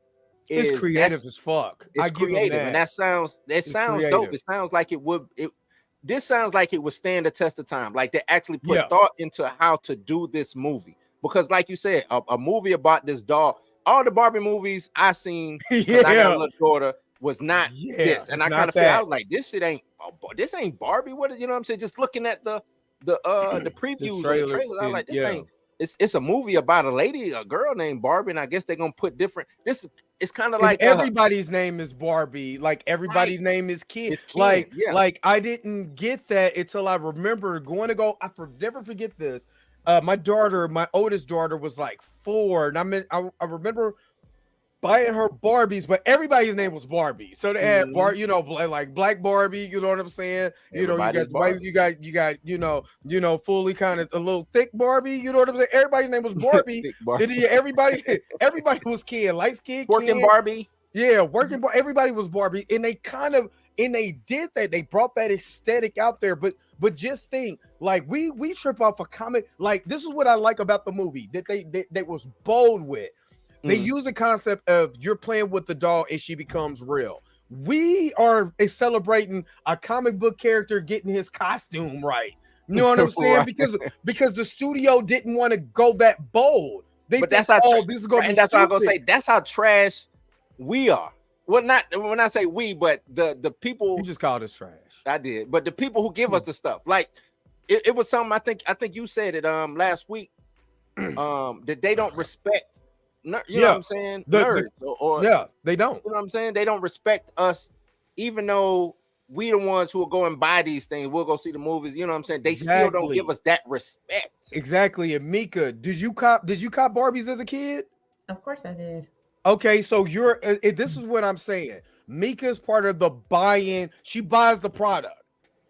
It's creative as fuck. It's I give 'em creative, that. and that sounds sounds creative. dope. It sounds like it would. This sounds like it would stand the test of time. Like they actually put Yeah. thought into how to do this movie, because like you said, a movie about this doll. All the Barbie movies I seen, 'cause I got Yeah. a little daughter, was not Yeah, this, and it's I not kind of feel I that. was like, this ain't Barbie. What you know what I'm saying? Just looking at the previews, the trailers, trailers, I was like, this yeah. ain't. It's a movie about a girl named Barbie, and I guess they're gonna put different. It's kind of And like everybody's name is Barbie. Like everybody's name is Ken. It's Ken, Like, yeah. like I didn't get that until I remember going to go. Never forget this. My oldest daughter was like 4, and I remember buying her Barbies, but everybody's name was Barbie. So they had like Black Barbie, you know what I'm saying? You know, Everybody's you got white, Barbie. you got fully kind of a little thick Barbie, you know what I'm saying? Everybody's name was Barbie. Thick Barbie. And then everybody was Ken, light skin, Working Barbie. Yeah, working everybody was Barbie, and they did that. They brought that aesthetic out there, but just think, like we trip off a comic. Like this is what I like about the movie that they was bold with. They use the concept of you're playing with the doll and she becomes real. We are celebrating a comic book character getting his costume right. You know what I'm saying? Right. Because the studio didn't want to go that bold. But that's how this is going to be. and that's what I'm gonna stupid. say. That's how trash we are. Well, not when I say we, but the people. You just called us trash. I did, but the people who give us the stuff, like it was something. I think you said it last week. That they don't respect. You know what I'm saying? Nerds or yeah, they don't. You know what I'm saying? They don't respect us, even though we the ones who will go and buy these things. We'll go see the movies. You know what I'm saying? They still don't give us that respect. Exactly. And Mika, did you cop Barbies as a kid? Of course I did. Okay, so this is what I'm saying. Mika's part of the buy-in. She buys the product,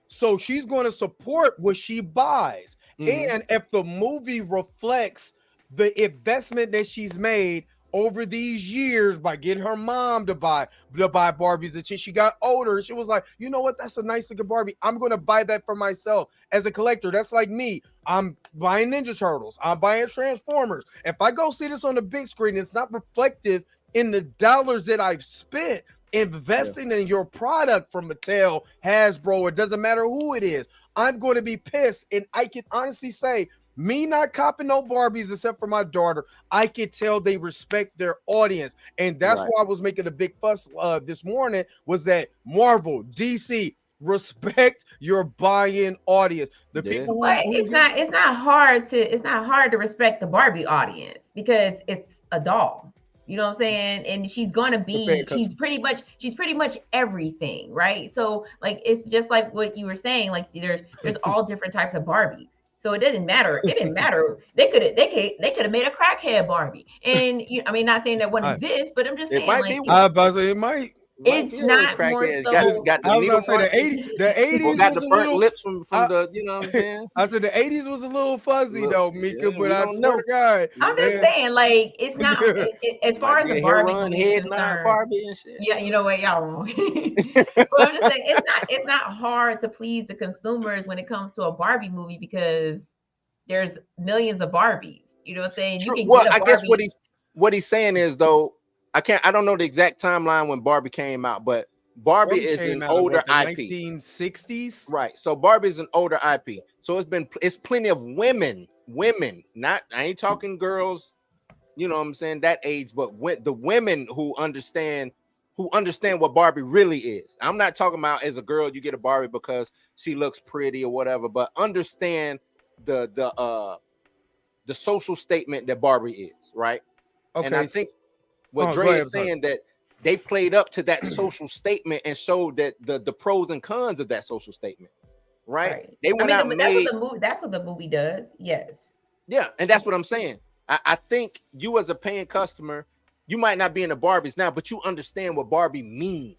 so she's going to support what she buys. And if the movie reflects the investment that she's made over these years by getting her mom to buy Barbies, and she got older, she was like, you know what, that's a nice looking Barbie, I'm going to buy that for myself as a collector. That's like me. I'm buying Ninja Turtles, I'm buying Transformers. If I go see this on the big screen, it's not reflective in the dollars that I've spent investing in your product from Mattel, Hasbro, it doesn't matter who it is. I'm going to be pissed. And I can honestly say, me not copping no Barbies except for my daughter, I could tell they respect their audience. And that's why I was making a big fuss this morning, was that Marvel, DC, respect your buy-in audience. The people But it's not hard to respect the Barbie audience because it's a doll. You know what I'm saying? And she's pretty much everything, right? So like it's just like what you were saying, like there's all different types of Barbies. So it doesn't matter. It didn't matter. They could have made a crackhead Barbie. And I mean, not saying that one exists, but I'm just saying might like be I was about to say it might. Might It's be a little not more crackhead. so. Got the I was needle about to say mark, the 80s got was the a burnt little. lips from I, the, you know what I'm saying? I said the 80s was a little fuzzy Look, though, Mika, yeah, but we I don't swear know. to God, I'm just man. saying, like, it's not as far Might as be the a hair Barbie run, movie is head nod concerned. Barbie and shit. Yeah, you know what, y'all wrong. But I'm just saying, it's not hard to please the consumers when it comes to a Barbie movie because there's millions of Barbies. You know what I'm saying? You True. can Well, get a I guess Barbie. what he's saying is though, I don't know the exact timeline when Barbie came out, but Barbie is came an out of older what, the IP. 1960s. Right. So Barbie is an older IP. So it's plenty of women, not, I ain't talking girls, you know what I'm saying, that age, but the women who understand what Barbie really is. I'm not talking about as a girl you get a Barbie because she looks pretty or whatever, but understand the social statement that Barbie is, right? Okay. And I think what go Dre ahead, is saying that they played up to that social statement and showed that the pros and cons of that social statement, right? They went out and made. That's what the movie does. Yes. Yeah, and that's what I'm saying. I think you as a paying customer, you might not be in the Barbies now, but you understand what Barbie means.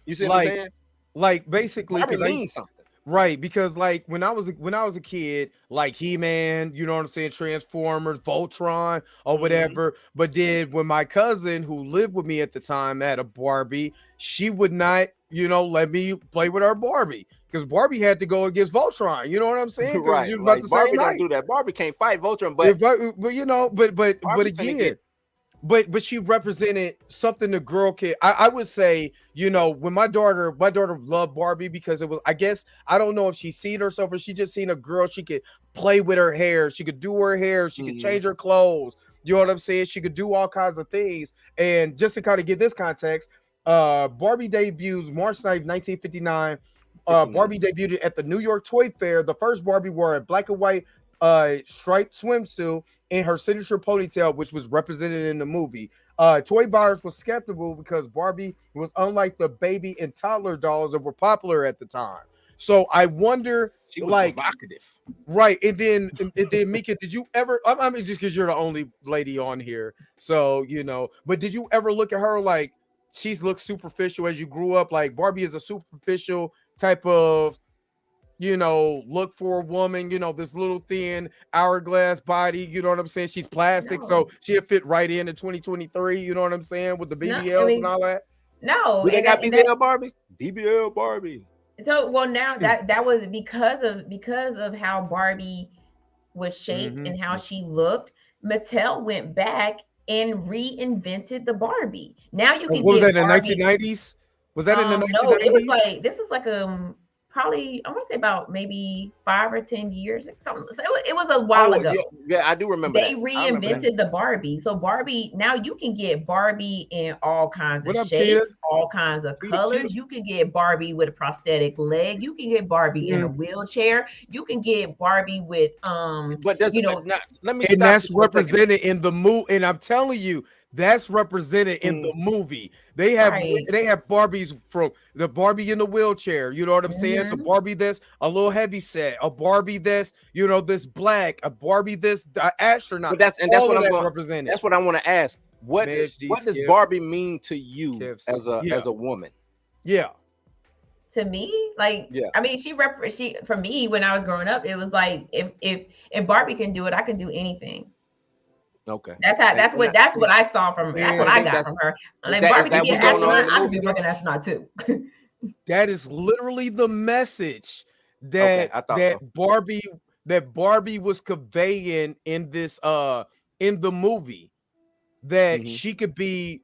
You see what I'm saying? Like basically, Barbie because means something. Right, because like when I was a kid, like He-Man, you know what I'm saying, Transformers, Voltron, or whatever. But then when my cousin who lived with me at the time had a Barbie, she would not, let me play with her Barbie because Barbie had to go against Voltron. You know what I'm saying? Because Right. you about Like the Barbie same don't night. do that. Barbie can't fight Voltron, but But again. But she represented something the girl can. I would say, when my daughter loved Barbie because it was, I guess, I don't know if she seen herself or she just seen a girl. She could play with her hair. She could do her hair. She could change her clothes. You know what I'm saying? She could do all kinds of things. And just to kind of get this context, Barbie debuts March 9th, 1959. Barbie debuted at the New York Toy Fair. The first Barbie wore a black and white striped swimsuit in her signature ponytail, which was represented in the movie. Toy buyers were skeptical because Barbie was unlike the baby and toddler dolls that were popular at the time. So I wonder, she was provocative, right? And then Mika, did you ever? I mean, just because you're the only lady on here, so But did you ever look at her like she's looked superficial as you grew up? Like Barbie is a superficial type of look for a woman, this little thin hourglass body, you know what I'm saying? She's plastic, so she'll fit right into 2023, you know what I'm saying? With the BBLs and all that. No, they got BBL Barbie? BBL Barbie. So now that was because of how Barbie was shaped and how she looked. Mattel went back and reinvented the Barbie. Now you can what was get that in Barbie, the 1990s? Was that in the 1990s? No, this was like probably I want to say about maybe 5 or 10 years. Something. So it was a while ago. Yeah, I do remember. They reinvented the Barbie. So Barbie, now you can get Barbie in all kinds of shapes, all kinds of colors. You can get Barbie with a prosthetic leg. You can get Barbie in a wheelchair. You can get Barbie with But let me. And that's represented in the movie. And I'm telling you, that's represented in the movie. They have Barbies from the Barbie in the wheelchair. You know what I'm saying? The Barbie that's a little heavy set, a Barbie that's this black, a Barbie that's astronaut. But that's what represented. That's what I want to ask. What does Barbie mean to you as a woman? Yeah. To me, I mean, she for me when I was growing up, it was like if Barbie can do it, I can do anything. Okay. That's what I saw from. That's what I got from her. And like Barbie can be an astronaut. I can be a fucking astronaut too. That is literally the message that Barbie was conveying in this in the movie. That she could be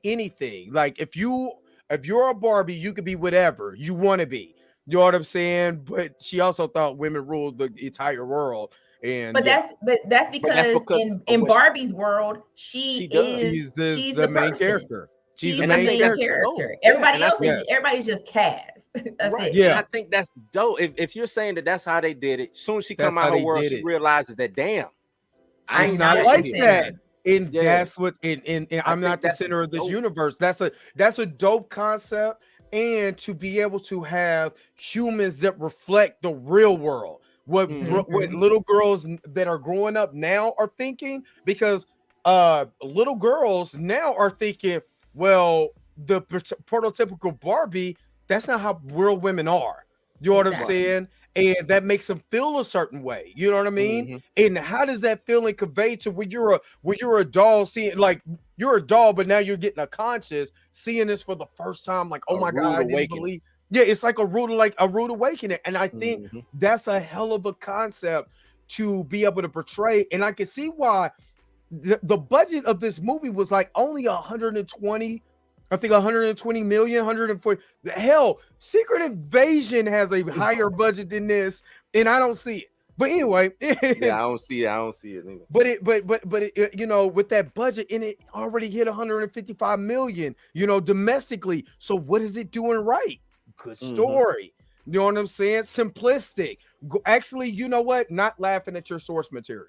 anything. Like if you're a Barbie, you could be whatever you want to be. You know what I'm saying? But she also thought women ruled the entire world. And that's because in Barbie's world, she's the main character. She's the main character. Everybody's just cast. That's right. it. Yeah, and I think that's dope. If you're saying that that's how they did it, as soon as she come out of her world, she realizes that I ain't not like that. And that's what and I'm not the center of this universe. That's a dope concept, and to be able to have humans that reflect the real world. What little girls that are growing up now are thinking, because little girls now are thinking, well, the prototypical Barbie, that's not how real women are. You know what I'm saying? And that makes them feel a certain way. You know what I mean? And how does that feeling convey to when you're a doll, seeing like you're a doll, but now you're getting a conscious, seeing this for the first time, like, oh my God, I didn't believe. Yeah, it's like a rude awakening. And I think that's a hell of a concept to be able to portray. And I can see why the budget of this movie was like only 120 million, 140. Hell, Secret Invasion has a higher budget than this, and I don't see it. But anyway, yeah, I don't see it either. But it, you know, with that budget, and it already hit 155 million, you know, domestically. So what is it doing right? Good story. You know what I'm saying? Simplistic. Actually, you know what? Not laughing at your source material.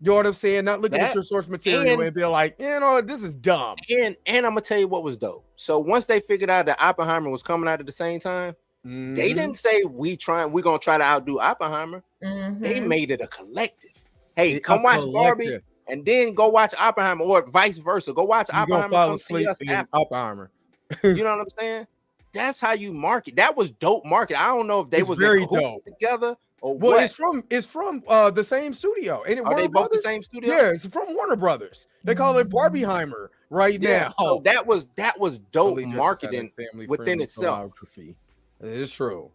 You know what I'm saying? Not looking at your source material and be like, you know, this is dumb. And I'm gonna tell you what was dope. So once they figured out that Oppenheimer was coming out at the same time, they didn't say we're gonna try to outdo Oppenheimer. They made it a collective. Hey, come watch Barbie and then go watch Oppenheimer, or vice versa. Go watch Oppenheimer. Fall asleep in Oppenheimer. You know what I'm saying? That's how you market. That was dope market. I don't know if they was very dope together. Well, it's from the same studio. And Are they both the same studio? Yeah, it's from Warner Brothers. They call it Barbieheimer now. So that was dope marketing within itself. It is true.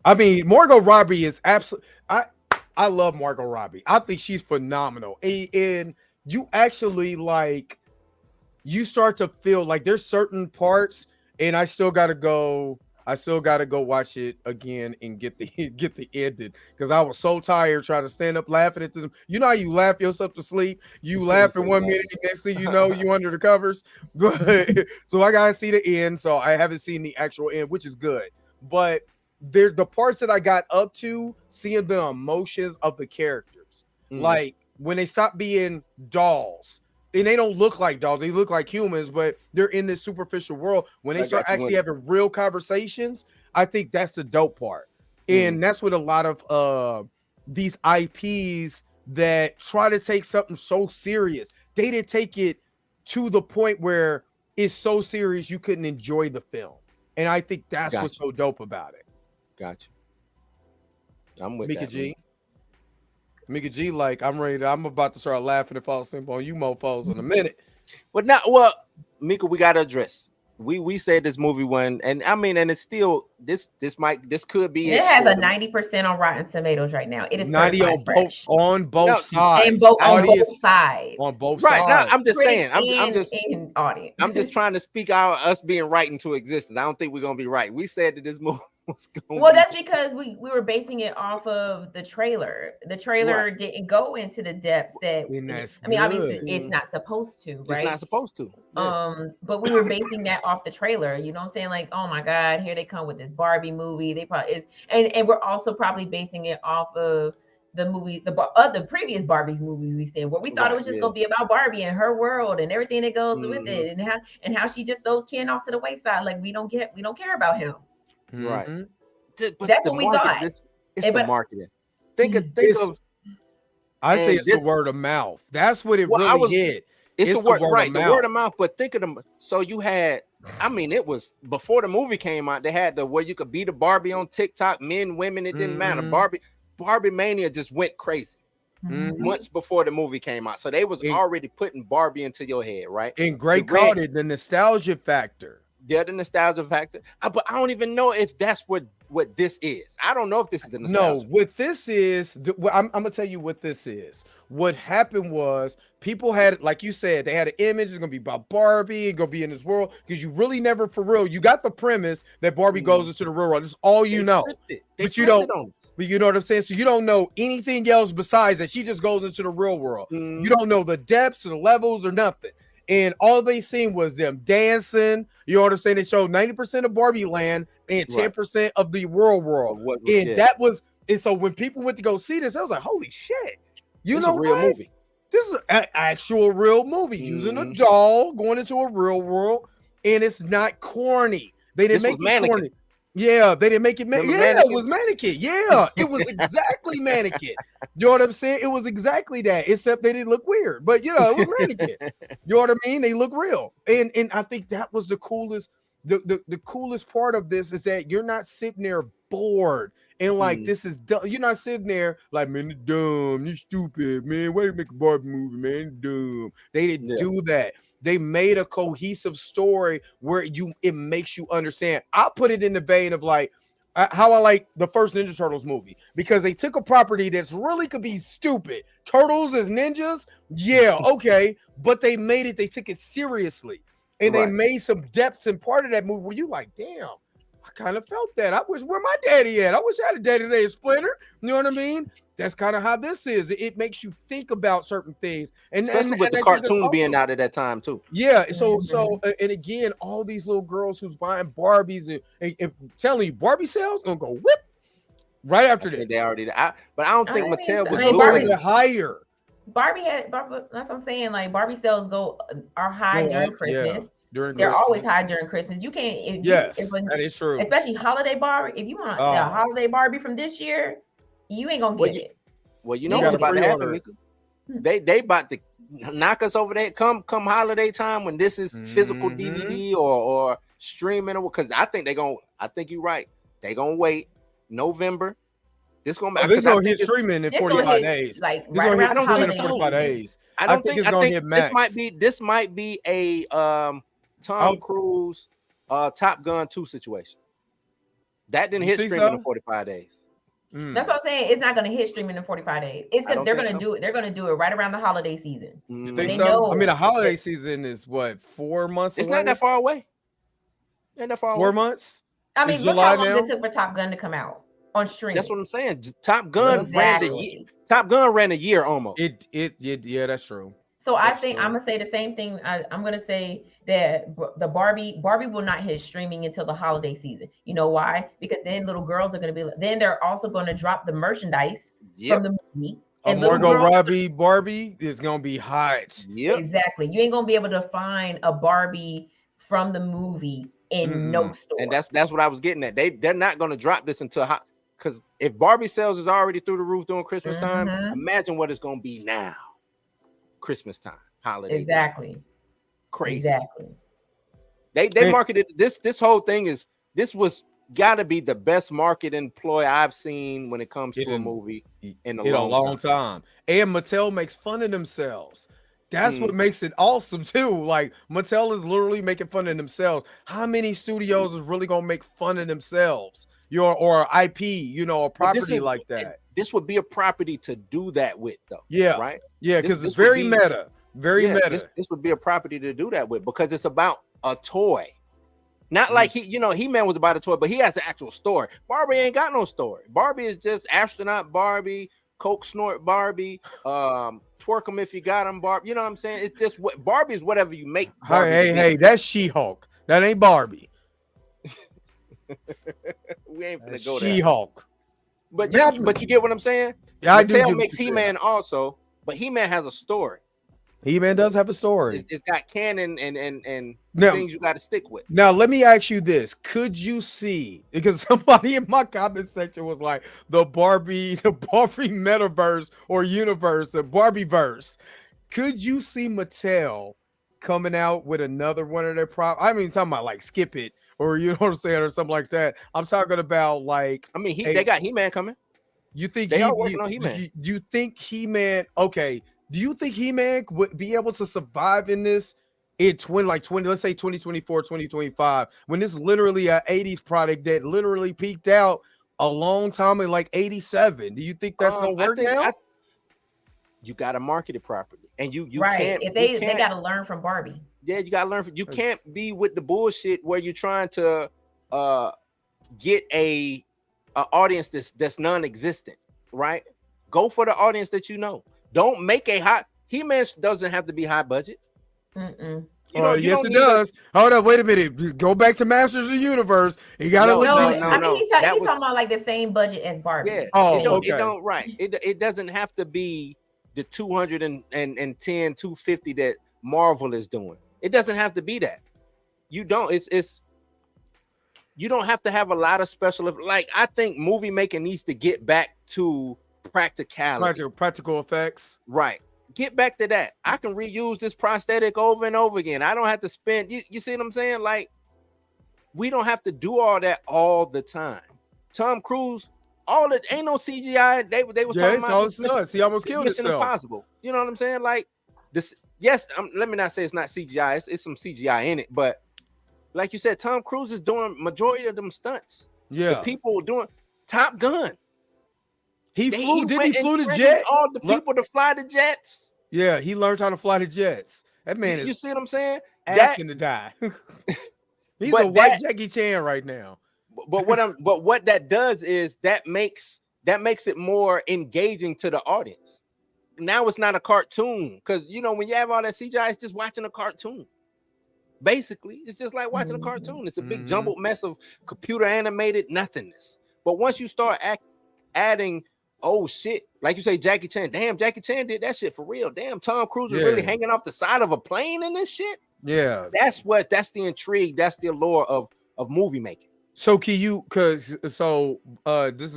I mean, Margot Robbie is absolutely. I love Margot Robbie. I think she's phenomenal. And you actually you start to feel like there's certain parts, and I still gotta go watch it again and get the ending, because I was so tired trying to stand up laughing at this. You know how you laugh yourself to sleep? You laugh in 1 minute, next thing you know, you under the covers. So I gotta see the end. So I haven't seen the actual end, which is good. But the parts that I got up to, seeing the emotions of the characters, like when they stop being dolls. And they don't look like dolls; they look like humans, but they're in this superficial world. When they start actually having real conversations, I think that's the dope part. And that's what a lot of these IPs that try to take something so serious, they didn't take it to the point where it's so serious you couldn't enjoy the film. And I think that's what's so dope about it. Gotcha. I'm with Mika G. Mika G, I'm about to start laughing and fall asleep on you mofos in a minute. But Mika, we gotta address. We said this movie won, and I mean, and it's still this could be it has a 90% on Rotten Tomatoes right now. It is 90 on both sides. And on both sides. On both right sides. Now, I'm just saying. Audience. I'm just trying to speak out us being right into existence. I don't think we're gonna be right. We said that this movie. That's because we were basing it off of the trailer. The trailer didn't go into the depths that obviously it's not supposed to, right? It's not supposed to. Yeah. But we were basing that off the trailer. You know what I'm saying? Like, oh my God, here they come with this Barbie movie. They probably is, and we're also probably basing it off of the movie, the previous Barbie's movie we seen, where we thought it was just gonna be about Barbie and her world and everything that goes with it, and how she just throws Ken off to the wayside. Like we don't care about him. Right. But that's what we thought. It's the marketing. Think of. I say it's the word of mouth. That's what it really hit. It's the word, right? The word of mouth. But think of them. So you had. I mean, it was before the movie came out. They had where you could be the Barbie on TikTok. Men, women, it didn't matter. Barbie mania just went crazy months before the movie came out. So they was already putting Barbie into your head, right? And Greg called it the nostalgia factor. Yeah, the nostalgia factor. But I don't even know if that's what this is. I don't know if this is the nostalgia. No, what this is, I'm gonna tell you what this is. What happened was people had, like you said, they had an image. It's gonna be about Barbie and gonna be in this world, because you really never, for real, you got the premise that Barbie goes into the real world. This is all you know. But you don't. But you know what I'm saying? So you don't know anything else besides that she just goes into the real world. You don't know the depths or the levels or nothing. And all they seen was them dancing. You know what I'm saying? They showed 90% of Barbie Land and 10% of the world. That was, and so when people went to go see this, I was like, holy shit. You know, real movie. This is an actual real movie using a doll going into a real world, and it's not corny. They didn't make it corny. Yeah, they didn't make it. Remember Yeah, Mannequin? it was Mannequin. Yeah, it was exactly Mannequin. You know what I'm saying? It was exactly that, except they didn't look weird. But you know, it was Mannequin. You know what I mean? They look real, and I think that was the coolest. The coolest part of this is that you're not sitting there bored and like this is dumb. You're not sitting there like, man, you dumb, you stupid, man. Why do you make a Barbie movie, man? Dumb. They didn't do that. They made a cohesive story where it makes you understand. I'll put it in the vein of like how I like the first Ninja Turtles movie, because they took a property that's really could be stupid. Turtles as ninjas, yeah, okay, but they took it seriously. And they made some depths in part of that movie where you like, damn, I kind of felt that. I wish where my daddy at. I wish I had a daddy today, Splinter. You know what I mean? That's kind of how this is. It makes you think about certain things, and especially with the cartoon being out at that time too. Yeah. So and again, all these little girls who's buying Barbies and telling you Barbie sales gonna go whip right after this. They already, but I don't think Mattel was Barbie higher. That's what I'm saying. Like Barbie sales are high during Christmas. During They're Christmas. always high during Christmas. You can't. That is true. Especially holiday Barbie. If you want a holiday Barbie from this year, you ain't gonna get it. Well, you know what's about to happen, Mika? They about to knock us over there. Come holiday time when this is physical DVD or streaming, because I think I think you're right. They gonna wait November. This gonna hit streaming in 45 days. Like right around the holiday. 45 days. I think it's gonna hit max. This might be a Tom Cruise Top Gun 2 situation. That didn't hit streaming in 45 days. That's what I'm saying. It's not going to hit streaming in 45 days. They're going to do it. They're going to do it right around the holiday season. You think so? I mean, the holiday season is what, 4 months? It's not that far away. Not that far away. 4 months. I mean, look how long it took for Top Gun to come out on stream. That's what I'm saying. Top Gun ran a year. Top Gun ran a year almost. Yeah, that's true. So I think I'm gonna say the same thing. I'm gonna say that the Barbie will not hit streaming until the holiday season. You know why? Because then little girls are gonna be. Then they're also going to drop the merchandise from the movie. And Margot Robbie Barbie is gonna be hot. Yep. Exactly. You ain't gonna be able to find a Barbie from the movie in no store. And that's what I was getting at. They're not gonna drop this until because if Barbie sales is already through the roof during Christmas time, imagine what it's gonna be now. Christmas time, holiday. Exactly. Time. Crazy. Exactly. They marketed this whole thing this was gotta be the best marketing ploy I've seen when it comes to a movie in a long time. And Mattel makes fun of themselves. That's what makes it awesome too. Like Mattel is literally making fun of themselves. How many studios is really gonna make fun of themselves? Or IP, a property like that. This would be a property to do that with, though. Yeah, right. Yeah, because it's very meta. Very meta. This would be a property to do that with because it's about a toy. Not like He-Man was about a toy, but he has an actual story. Barbie ain't got no story. Barbie is just astronaut Barbie, Coke snort Barbie, twerk them if you got them Barbie. You know what I'm saying? It's just what Barbie is whatever you make. Hey, that's She-Hulk. That ain't Barbie. We ain't gonna go there. She-Hulk. But you get what I'm saying? Yeah, I do. Mattel makes He-Man also, but He-Man has a story. He-Man does have a story. It's got canon and things you got to stick with. Now, let me ask you this. Could you see, because somebody in my comment section was like, the Barbie metaverse or universe, the Barbie-verse. Could you see Mattel coming out with another one of their props? I mean, talking about like Skip It, or you know what I'm saying, or something like that. I'm talking about like, I mean, they got He-Man coming. You think they are working on He-Man? Do you think He-Man? Okay, do you think He-Man would be able to survive in this in 20, let's say 2024, 2025, when this is literally an 80s product that literally peaked out a long time in like 87? Do you think that's gonna work now? You got to market it properly, and you right. Can't. If they got to learn from Barbie. Yeah, you got to learn from. You can't be with the bullshit where you're trying to get a audience that's non-existent, right? Go for the audience that you know. Don't make a high. He-Man doesn't have to be high budget. Yes, it does. Hold up, wait a minute. Go back to Masters of the Universe. You gotta look. I mean, he's talking about like the same budget as Barbie. Yeah. Okay. It don't right. It doesn't have to be the 210, 250 that Marvel is doing. It doesn't have to be that. You don't. It's you don't have to have a lot of special. Like I think movie making needs to get back to practicality, practical effects. Right. Get back to that. I can reuse this prosthetic over and over again. I don't have to spend. You see what I'm saying? Like we don't have to do all that all the time. Tom Cruise, all it ain't no CGI. They was talking about all nuts. He almost killed Mission himself. Impossible. You know what I'm saying? Like this. Yes, let me not say it's not CGI. It's some CGI in it, but like you said, Tom Cruise is doing majority of them stunts. Yeah, the people doing Top Gun. He flew the jet. All the people to fly the jets. Yeah, he learned how to fly the jets. That man is. You see what I'm saying? Asking to die. He's a white Jackie Chan right now. But what that does is that makes it more engaging to the audience. Now it's not a cartoon because when you have all that CGI, it's just watching a cartoon. Basically, it's just like watching a cartoon. It's a big jumbled mess of computer animated nothingness. But once you start adding, oh shit, like you say, Jackie Chan. Damn, Jackie Chan did that shit for real. Damn, Tom Cruise is really hanging off the side of a plane in this shit. Yeah, that's the intrigue. That's the allure of movie making. So can you? This is a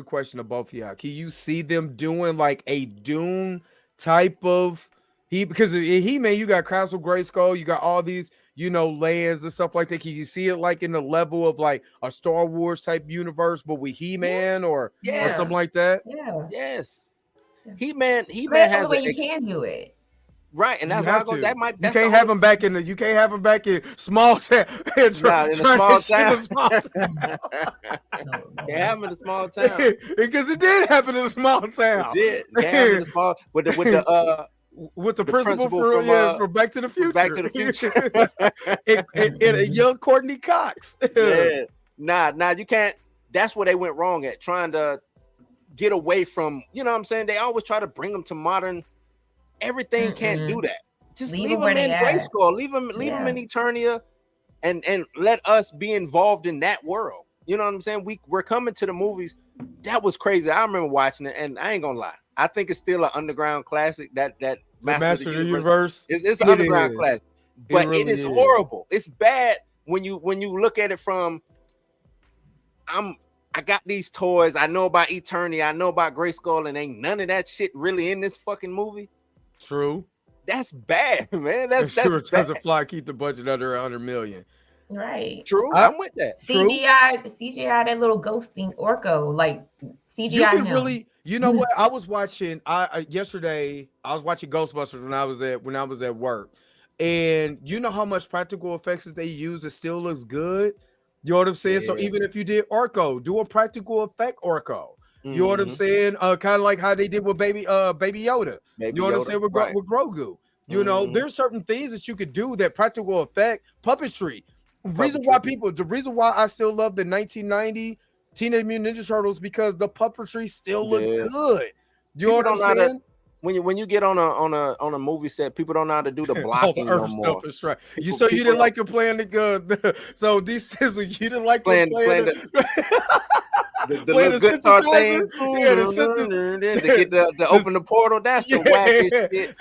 question of both of y'all. Can you see them doing like a Dune type of because He-Man, you got Castle Grayskull, you got all these lands and stuff like that. Can you see it like in the level of like a Star Wars type universe, but with He-Man or something like that? Yeah. Yes. He-Man has the way you can do it. Right, and that's why I go. That might. You can't have him back in you can't have him back in small town. In a small town. They have him in a small town because it did happen in a small town. It did. They have him in a small with the principal from Back to the Future. Back to the Future. and a young Courtney Cox. Yeah. Nah, you can't. That's where they went wrong at trying to get away from. You know what I'm saying? They always try to bring them to modern. Everything can't do that. Just leave them in Grayskull. Leave them in Eternia, and let us be involved in that world. You know what I'm saying? We're coming to the movies. That was crazy. I remember watching it, and I ain't gonna lie. I think it's still an underground classic. That Master of the Universe. It's an underground classic, but it is horrible. It's bad when you look at it from. I got these toys. I know about Eternia. I know about Grayskull, and ain't none of that shit really in this fucking movie. True. That's bad, man. That's sure it doesn't fly. Keep the budget under 100 million. Right. True. I'm with that. CGI that little ghosting Orko, like CGI. You can really, what? I was watching. Yesterday I was watching Ghostbusters when I was at work, and you know how much practical effects that they use, it still looks good. You know what I'm saying? Yeah. So even if you did Orko, do a practical effect Orko. You know what I'm saying? Kind of like how they did with Baby Yoda. You know what I'm saying with Grogu. You know, there's certain things that you could do that practical effect puppetry. The reason why I still love the 1990 Teenage Mutant Ninja Turtles because the puppetry still look good. You know what I'm saying? When you get on a movie set, people don't know how to do the blocking no more. Stuff is right. You didn't like your playing so these you didn't like playing the little guitar thing, to open the portal. That's the wackest shit.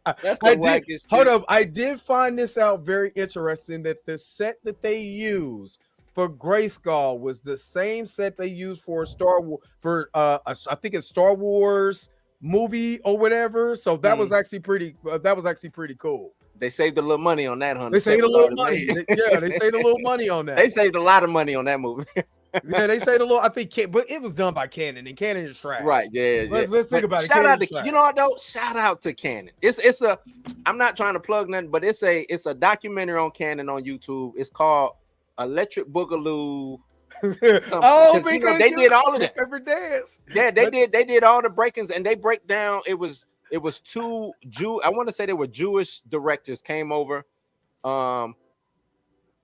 That's the wackest shit. Hold up, I did find this out very interesting that the set that they use for Grayskull was the same set they used for Star Wars I think it's Star Wars movie or whatever. So that was actually pretty. That was actually pretty cool. They saved a little money on that, They saved a little money. They saved a little money on that. They saved a lot of money on that movie. Yeah, they saved a little. I think, but it was done by Canon, and Canon is trash. Right? Yeah. Let's think about it. Shout out to shout out to Canon. It's a. I'm not trying to plug nothing, but it's a documentary on Canon on YouTube. It's called Electric Boogaloo. Because they did all of that. Every dance. Yeah, they did all the break-ins, and they break down. It was two I want to say they were Jewish directors came over,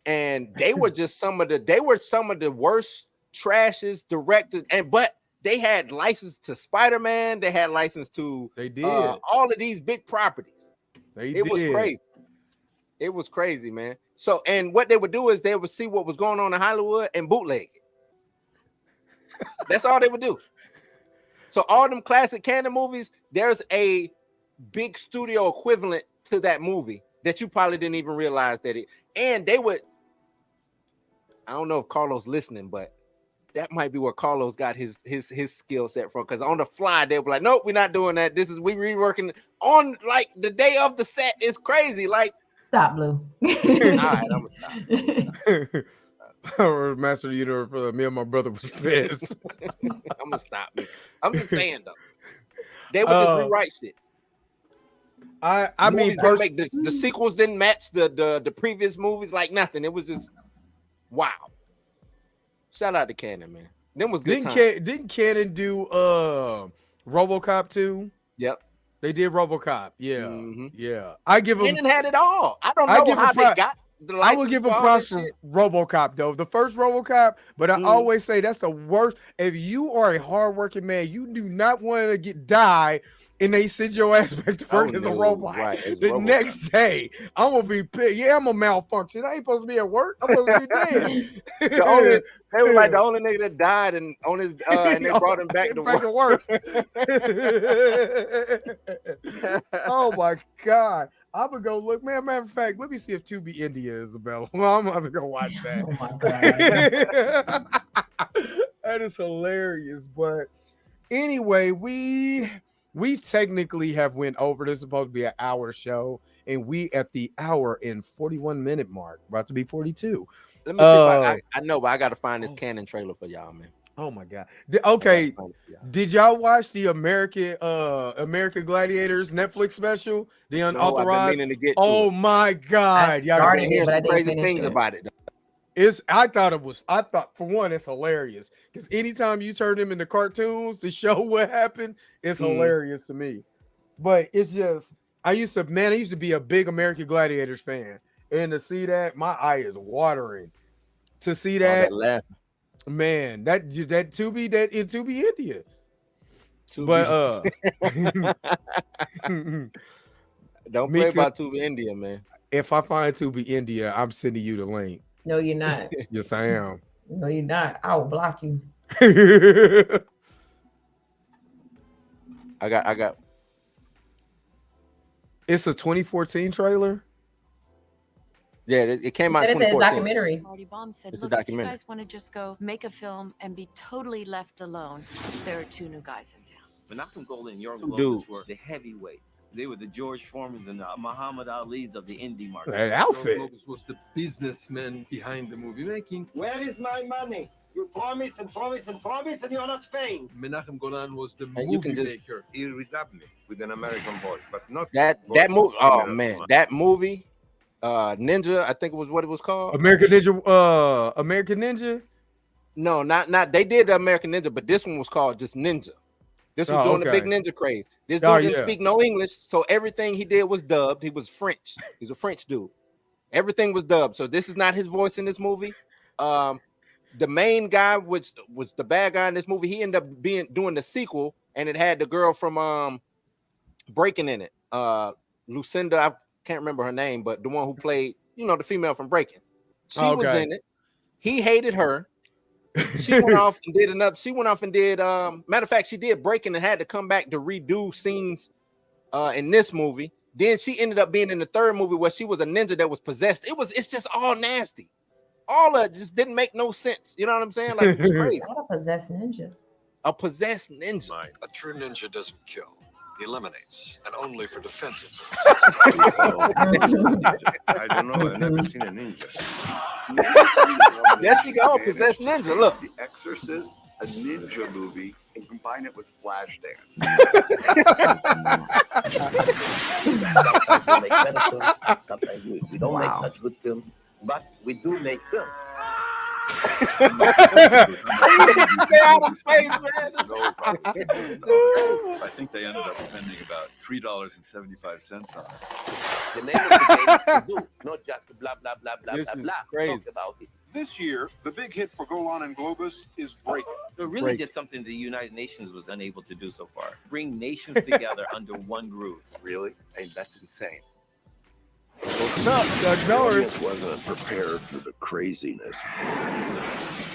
and they were just some of the worst trashes directors, but they had license to Spider-Man. They had license to all of these big properties. It was crazy. It was crazy, man. So, and what they would do is they would see what was going on in Hollywood and bootleg it. That's all they would do. So all them classic Canon movies, there's a big studio equivalent to that movie that you probably didn't even realize that it. And they would I don't know if Carlos listening, but that might be where Carlos got his skill set from. Because on the fly, they were like, "Nope, we're not doing that. We reworking on like the day of the set." Is crazy. Like, stop, Blue. All right, I'm gonna stop. Master of the Universe for me and my brother was pissed. I'm gonna stop. I'm just saying though, they would just rewrite shit. I mean, the sequels didn't match the previous movies, like nothing. It was just wow. Shout out to Cannon, man. Them was good. Didn't Cannon do RoboCop 2? Yep. They did RoboCop. Yeah. Mm-hmm. Yeah. I give them. Cannon had it all. I don't know how they got. I would give him props for RoboCop though, the first RoboCop. But I always say that's the worst. If you are a hardworking man, you do not want to die, and they send your ass back to work as a robot. Right, the next day, I'm gonna be pissed. Yeah, I'm a malfunction. I ain't supposed to be at work. I'm supposed to be dead. They were like the only nigga that died, and on his and they brought him back to work. Oh my God. I'm gonna go look, man. Matter of fact, let me see if Tubi India is available. I'm about to go watch that. Oh my God. That is hilarious. But anyway, we technically have went over. This is supposed to be an hour show, and we at the hour and 41-minute mark, about to be 42. Let me see if I know, but I gotta find this Cannon trailer for y'all, man. Oh my God. Okay. Did y'all watch the American Gladiators Netflix special? The Unauthorized? No, my God. Y'all started it, but I didn't crazy things about it. I thought for one, it's hilarious. Because anytime you turn them into cartoons to show what happened, it's hilarious to me. But it's just, I used to be a big American Gladiators fan. And to see that, my eye is watering. To see that man, that Tubi in Tubi India. But don't play about Tubi India, man. If I find Tubi India, I'm sending you the link. No, you're not. Yes, I am. No, you're not. I will block you. I got. It's a 2014 trailer. Yeah, it came out in 2014. It's a documentary. Marty Baum said, It's a look, if documentary. you guys want to just go make a film and be totally left alone, there are 2 new guys in town. Menachem Golan and Yorgos dudes. were the heavyweights. They were the George Foremans and the Muhammad Ali's of the indie market. That outfit. Yorgos was the businessman behind the movie making. Where is my money? You promise and promise and promise, and you're not paying. Menachem Golan was the And you movie can just- maker. Irritable with an American voice, but not That movie. Oh man, that movie. Ninja, I think it was what it was called. American Ninja. No, not. They did the American Ninja, but this one was called just Ninja. This was during the big ninja craze. This dude didn't speak no English, so everything he did was dubbed. He was French. He's a French dude. Everything was dubbed. So this is not his voice in this movie. The main guy, which was the bad guy in this movie, he ended up doing the sequel, and it had the girl from Breaking in it. Lucinda, I can't remember her name, but the one who played, the female from Breaking. She was in it. He hated her. She went off and did matter of fact, she did Breaking and had to come back to redo scenes in this movie. Then she ended up being in the third movie where she was a ninja that was possessed. It's just all nasty. All of it just didn't make no sense. You know what I'm saying? Like, it was crazy. What a possessed ninja. A possessed ninja. A true ninja doesn't kill. He eliminates, and only for defensive I don't know. I've never seen a ninja. Yes, you go. Possessed ninja. Look. The Exorcist, a ninja movie, and combine it with Flashdance. Sometimes we make better films. Sometimes we don't make such good films, but we do make films. Stay out of space, man. I think they ended up spending about $3.75 on it. The name of the game is to do, not just blah blah blah blah This blah is blah. crazy. Talk about it. This year, the big hit for Golan and Globus is Breaking. So really just something the United Nations was unable to do so far. Bring nations together under one groove. Really? Hey, that's insane. What's up, Doug Norris? Wasn't prepared for the craziness,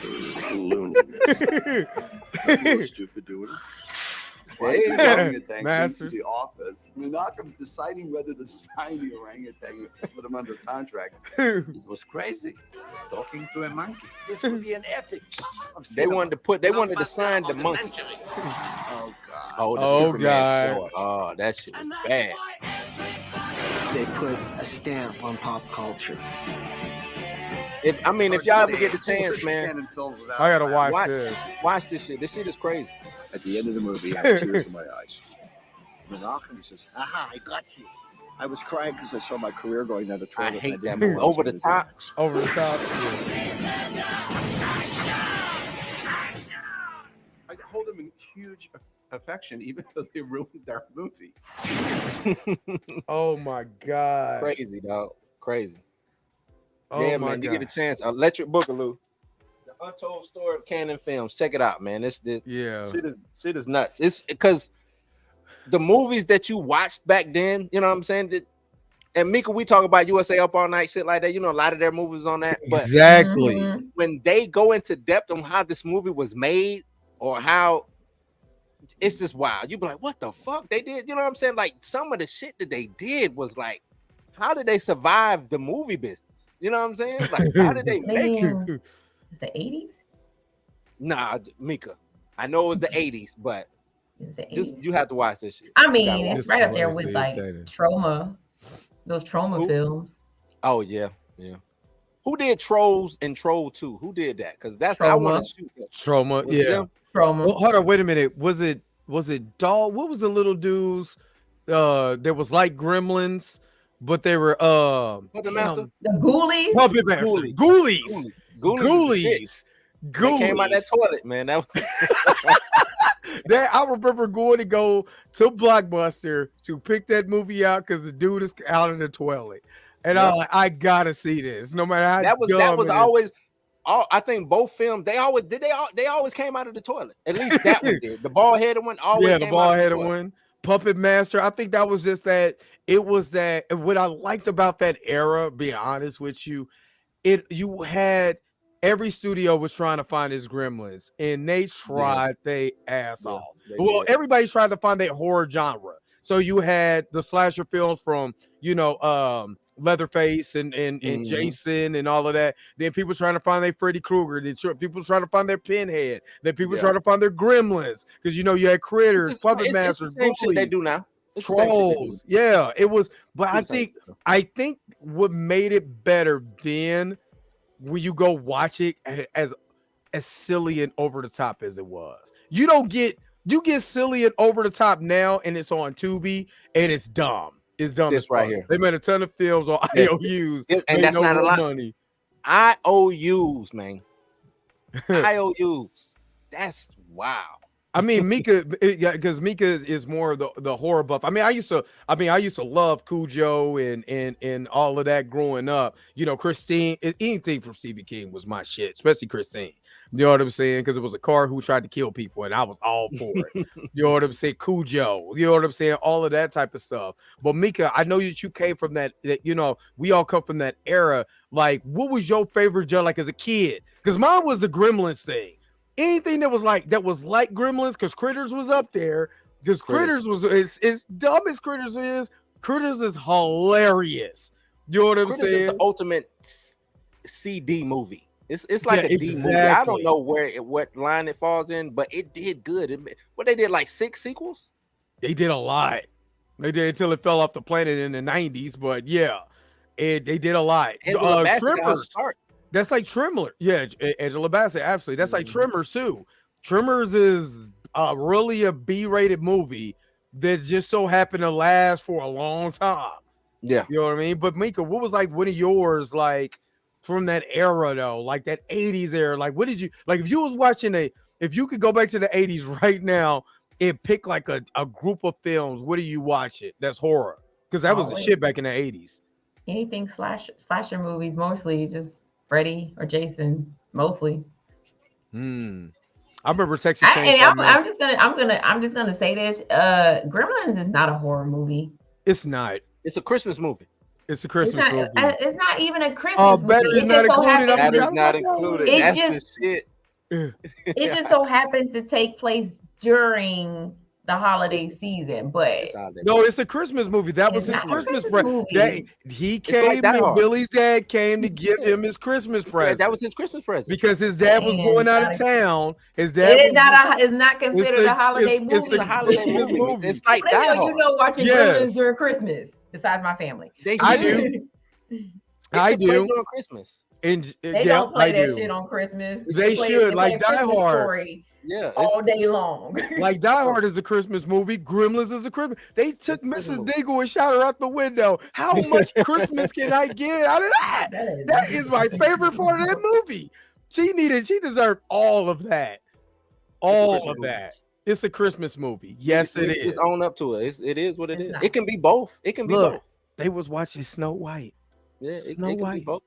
the looniness. That's a little stupid doing it. Like There you the go. orangutan came to Masters. the office. Menachem's deciding whether to sign the orangutan and put him under contract. It was crazy. Talking to a monkey. This would be an epic. They wanted to sign the monkey. Oh God. Oh, the Oh, Superman God. sword. Oh, that shit was bad. They put a stamp on pop culture. If y'all ever get the chance, man, I gotta watch this. Watch this shit. This shit is crazy. At the end of the movie, I had tears in my eyes. Menachem says, "Aha, I got you." I was crying because I saw my career going down the toilet. I hate that didn't know movie. what I was Over the gonna top. Over the top. I hold them in huge affection, even though they ruined their movie. Oh my God. Crazy, dog. Crazy. Oh Yeah, my man. You God. get a chance. Electric Boogaloo. The Untold Story of Canon Films. Check it out, man. This Yeah. shit is nuts. It's because the movies that you watched back then, you know what I'm saying? And Mika, we talk about USA Up All Night, shit like that. You know, a lot of their movies on that. But Exactly. when they go into depth on how this movie was made or how it's just wild. You be like, what the fuck they did? You know what I'm saying? Like some of the shit that they did was like, how did they survive the movie business? You know what I'm saying? Like, how did they make it? It's the 80s? Nah, Mika. I know it was the 80s, but It's the just 80s. you have to watch this shit. I You mean, gotta watch it's it. right up there with like trauma, those trauma films. Oh yeah, yeah. Who did Trolls and Troll 2? Who did that? Because that's I Trauma. want to shoot that. Trauma. Was it Yeah. them? Trauma. Well, hold on, wait a minute. Was it Doll? What was the little dudes? There was like Gremlins, but they were Puppet Master? The Ghoulies. Puppet Master. Ghoulies. Ghoulies. They came out that toilet, man. That was I remember going to go to Blockbuster to pick that movie out because the dude is out in the toilet, and I'm like, I gotta see this, no matter how that was dumb it is. always. I think both films they always came out of the toilet. At least that one did. The bald headed one always Yeah, came the bald out of the headed toilet. one. Puppet Master. I think that was just that. It was that. What I liked about that era, being honest with you, you had every studio was trying to find his Gremlins, and they tried their ass off. they Well, did. everybody tried to find that horror genre. So you had the slasher films from Leatherface and Mhm. Jason and all of that. Then people trying to find their Freddy Krueger. Then people trying to find their Pinhead. Then people trying to find their Gremlins because you had Critters, Puppet It's Masters, the same shit they Ghoulies, do now. It's the same shit they do. Trolls. Yeah, it was. But It's the same I think what made it better then, when you go watch it, as silly and over the top as it was, you get silly and over the top now, and it's on Tubi, and it's dumb. It's dumb. This as right fuck. here. They made a ton of films on Yes. IOUs, And made that's no not a real lot. money. IOUs, man. IOUs. That's wow. I mean, Mika, because Mika is more of the horror buff. I used to love Cujo and all of that growing up. Christine, anything from Stevie King was my shit, especially Christine. You know what I'm saying? Because it was a car who tried to kill people, and I was all for it. You know what I'm saying? Cujo. You know what I'm saying? All of that type of stuff. But Mika, I know that you came from that. We all come from that era. Like, what was your favorite genre like as a kid? Because mine was the Gremlins thing. Anything that was like Gremlins, because Critters was up there. Because Critters was as dumb as Critters is hilarious. You know what I'm Critters saying? is the ultimate CD movie. It's like Yeah, a D movie. I exactly. don't know what line it falls in, but it did good. What they did, like 6 sequels? They did a lot. They did until it fell off the planet in the 90s. But yeah, they did a lot. Angela Bassett got her Tremors. start. That's like Tremor. Yeah, Angela Bassett. Absolutely. That's Mm-hmm. like Tremors too. Tremors is really a B-rated movie that just so happened to last for a long time. Yeah. You know what I mean? But Mika, what was like one of yours like from that era though? Like that 80s era? Like what did you like if you was watching if you could go back to the 80s right now and pick like a group of films, what do you watch it? That's horror. Because that was the shit back in the 80s. Anything slasher movies, mostly just Freddy or Jason, mostly. I remember Texas Chainsaw. I'm just gonna say this. Gremlins is not a horror movie. It's not. It's a Christmas movie. It's a Christmas movie. It's not even a Christmas Oh, movie. Battery's It not just so included. happens That is not included. It That's just- the shit. It just so happens to take place during the holiday season, but No, it's a Christmas movie. That was his not a Christmas Christmas present. movie. He It's like came, Die Hard. Billy's dad came to give him his Christmas present. That was his Christmas present because his dad was Man, going out of gotta- town. His dad It was is not it's not considered a holiday movie. It's a Christmas movie. It's like What the Die hell Hard. you know watching Yes. Gremlins during Christmas? Besides my family, I do. I It took place do. during Christmas. And They yeah, don't play I that do. shit on Christmas. They should, play like a Die Christmas Hard. Story Yeah, all day long. Like Die Hard is a Christmas movie. Gremlins is a Christmas. They took Mrs. Dingle and shot her out the window. How much Christmas can I get out of that? That is my favorite part of that movie. She deserved all of that. All of that. It's a Christmas movie. Yes, it is. Just own up to it. It is what it is. not. It can be both. It can be Look, both. they was watching Snow White. Yeah, Snow it can be White. both.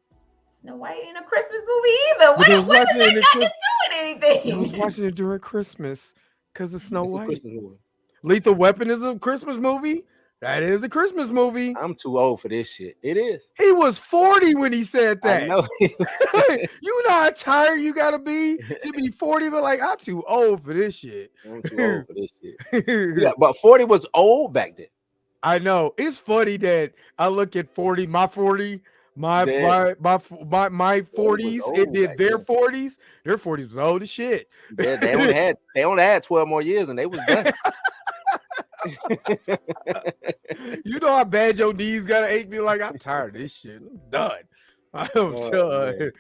No White ain't a Christmas movie either. But they was What does watching that it in got to Chris- do with I anything? was watching it during Christmas because of Snow It's a White. Christmas movie. Lethal Weapon is a Christmas movie. That is a Christmas movie. I'm too old for this shit. It is. He was 40 when he said that. I know. You know how tired you gotta be to be 40, but like I'm too old for this shit. I'm too old for this shit. Yeah, but 40 was old back then. I know. It's funny that I look at 40, my 40, my Yeah. 40s, old it did back their then. 40s. Their 40s was old as shit. Yeah, they only had 12 more years and they was done. You know how bad your knees gotta ache me? Like, I'm tired of this shit. I'm done. I'm done.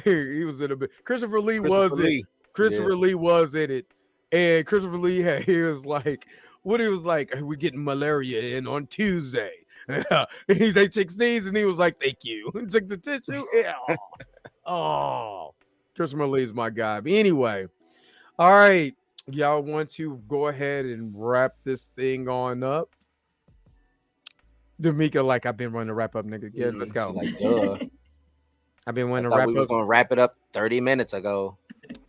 He was in a bit. Christopher Lee was in it. Christopher Lee was in it. And Christopher Lee he was like, what he was like, we're getting malaria in on Tuesday. They chick sneeze and he was like, thank you. And took the tissue. Yeah. Oh, Christopher Lee is my guy. But anyway, all right. Y'all want to go ahead and wrap this thing on up? D'Amica, like, I've been wanting to wrap up, nigga. Yeah, let's go. Like, duh. I've been wanting to Thought wrap we were up. gonna wrap it up 30 minutes ago.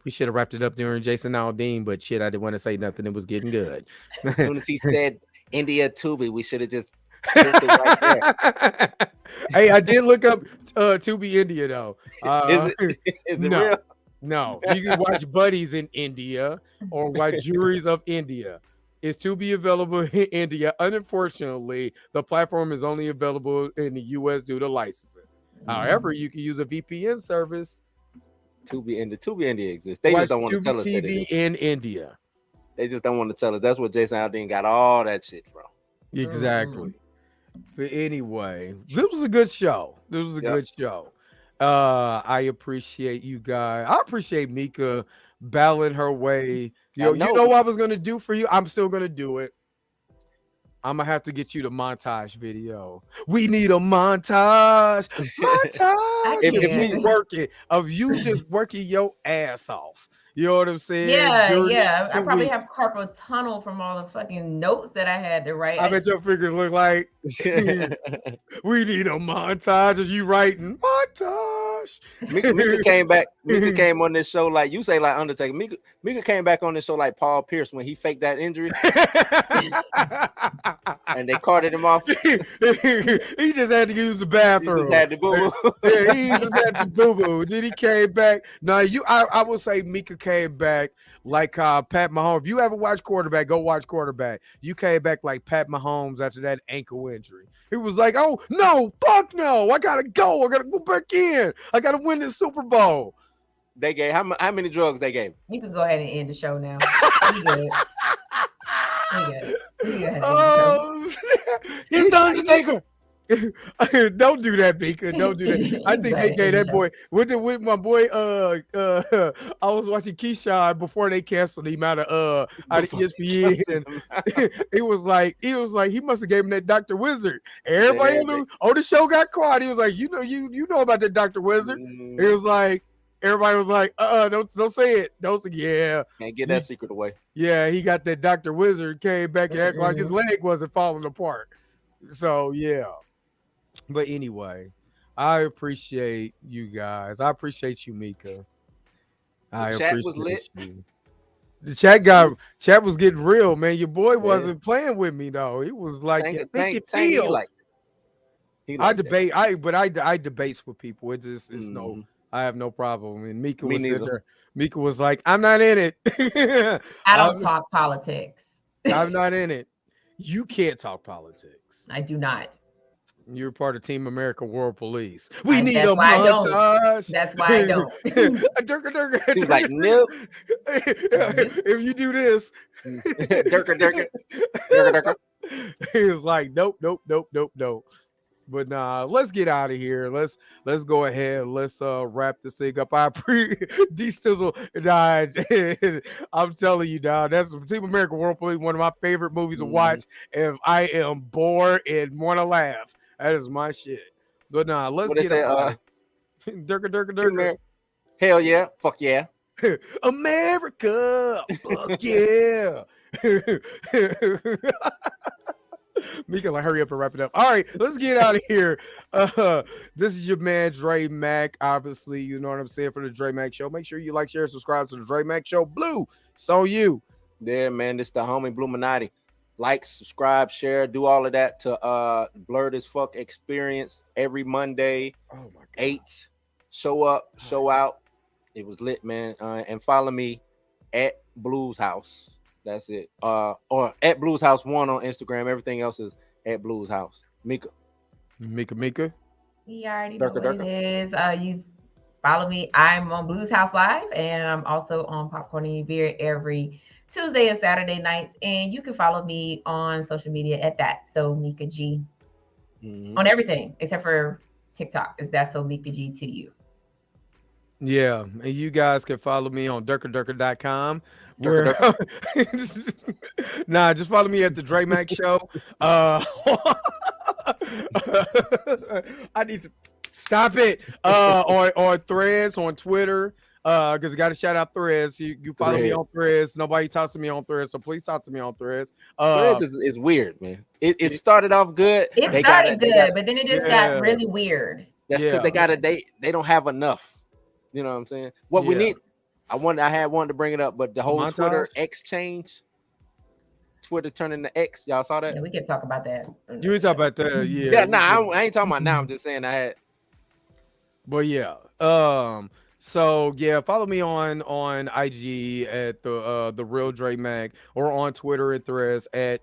We should have wrapped it up during Jason Aldean, but shit, I didn't want to say nothing. It was getting good. As soon as he said India Tubi, we should have just put it right there. Hey, I did look up Tubi India though. Is it no, real? No, you can watch Buddies in India or watch Juries of India. It's to be available in India. Unfortunately, the platform is only available in the US due to licensing. However, you can use a VPN service. Tubi India exists. They Watch just don't want to Tubi tell us that it TV is. in India. They just don't want to tell us. That's what Jason Aldean got all that shit from. Exactly. But anyway, this was a good show. This was a Yep. good show. I appreciate you guys. I appreciate Mika battling her way. Yo, you know what I was gonna do for you? I'm still gonna do it. I'm gonna have to get you the montage video. We need a montage. Montage If of you working, of you just working your ass off. You know what I'm saying? Yeah, During yeah. these I 2 probably weeks. have carpal tunnel from all the fucking notes that I had to write. I bet your fingers look like we need a montage of you writing montage. Mika came back. Mika came on this show like you say, like Undertaker. Mika came back on this show like Paul Pierce when he faked that injury, and they carted him off. He just had to use the bathroom. He just had to boo. Yeah, he just had to boo boo. Then he came back. Now I will say Mika came back like Pat Mahomes. If you ever watch Quarterback, go watch Quarterback. You came back like Pat Mahomes after that ankle injury. He was like, "Oh no, fuck no! I gotta go. I gotta go back in. I gotta win this Super Bowl." They gave how many drugs they gave? You can go ahead and end the show now. You good. You good. You go ahead and end the show. Oh, It's the Undertaker. Don't do that, Mika. Don't do that. I think they gave that boy with my boy. I was watching Keyshawn before they canceled him out of ESPN. It was like he must have gave him that Dr. Wizard. Everybody on the show got quiet. He was like, you know about that Dr. Wizard. It was like everybody was like, don't say it. Don't say yeah. Can't get that secret away. Yeah, he got that Dr. Wizard, came back and acted like his leg wasn't falling apart. So yeah. But anyway, I appreciate you guys. I appreciate you, Mika. I The chat was appreciate lit. you. The chat was getting real, man. Your boy wasn't playing with me though. He was like, Tank, he like I that. debate. I debates with people. It's no. I have no problem. And Mika Me was sitting neither. there. Mika was like, I'm not in it. I don't talk politics. I'm not in it. You can't talk politics. I do not. You're part of Team America World Police. We need that's a why I don't. montage. That's why I don't. He was like, nope. If you do this, Durka. he was like, nope. But nah, let's get out of here. Let's go ahead. Let's wrap this thing up. D-Stizzle died. I'm telling you, dog. That's Team America World Police, one of my favorite movies to watch. If I am bored and want to laugh, that is my shit. But nah, let's get out. Durka. Hell yeah. Fuck yeah. America. Fuck yeah. Mika, like, hurry up and wrap it up. All right, let's get out of here. This is your man Dre Mac. Obviously, you know what I'm saying, for the Dre Mac Show. Make sure you like, share, subscribe to the Dre Mac Show. Blue, so you. Yeah, man, this the homie Bluminati. Like, subscribe, share, do all of that to Blerd as Fuck Experience every Monday. Oh my God. 8. Show up, show out. It was lit, man. And follow me at Blues House. That's it. Or at Blues House 1 on Instagram. Everything else is at Blues House. Mika. You already know what it is. You follow me. I'm on Blues House Live, and I'm also on Popcorn and Your Beer every Tuesday and Saturday nights. And you can follow me on social media at that. So Mika G. On everything except for TikTok. Is that so Mika G to you? Yeah, and you guys can follow me on durka.com. Nah, just follow me at the Dre Mac Show. I need to stop it. On Threads, on Twitter. Because I got to shout out Threads. You follow me on Threads. Nobody talks to me on Threads, so please talk to me on Threads. Threads is weird, man. It started off good. It started good, but then it just got really weird. That's because they don't have enough. You know what I'm saying? What we need, I had wanted to bring it up, but the whole Twitter X change, Twitter turning to X, y'all saw that? Yeah, we can talk about that. You can talk about that, yeah. Yeah, nah, I ain't talking about now. I'm just saying I had. But yeah, so yeah, follow me on IG at the Real Dre Mac, or on Twitter at Threads at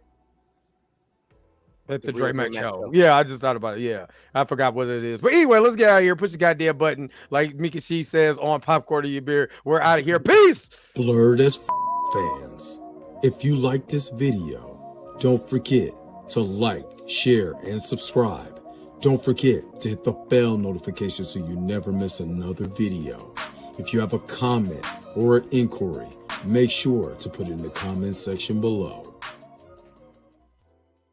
the Dre Mac Show. Yeah, I just thought about it. Yeah, I forgot what it is. But anyway, let's get out of here. Push the goddamn button, like Mika She says on Popcorn to Your Beer. We're out of here. Peace. Blerd as fans, if you like this video, don't forget to like, share, and subscribe. Don't forget to hit the bell notification so you never miss another video. If you have a comment or an inquiry, make sure to put it in the comment section below.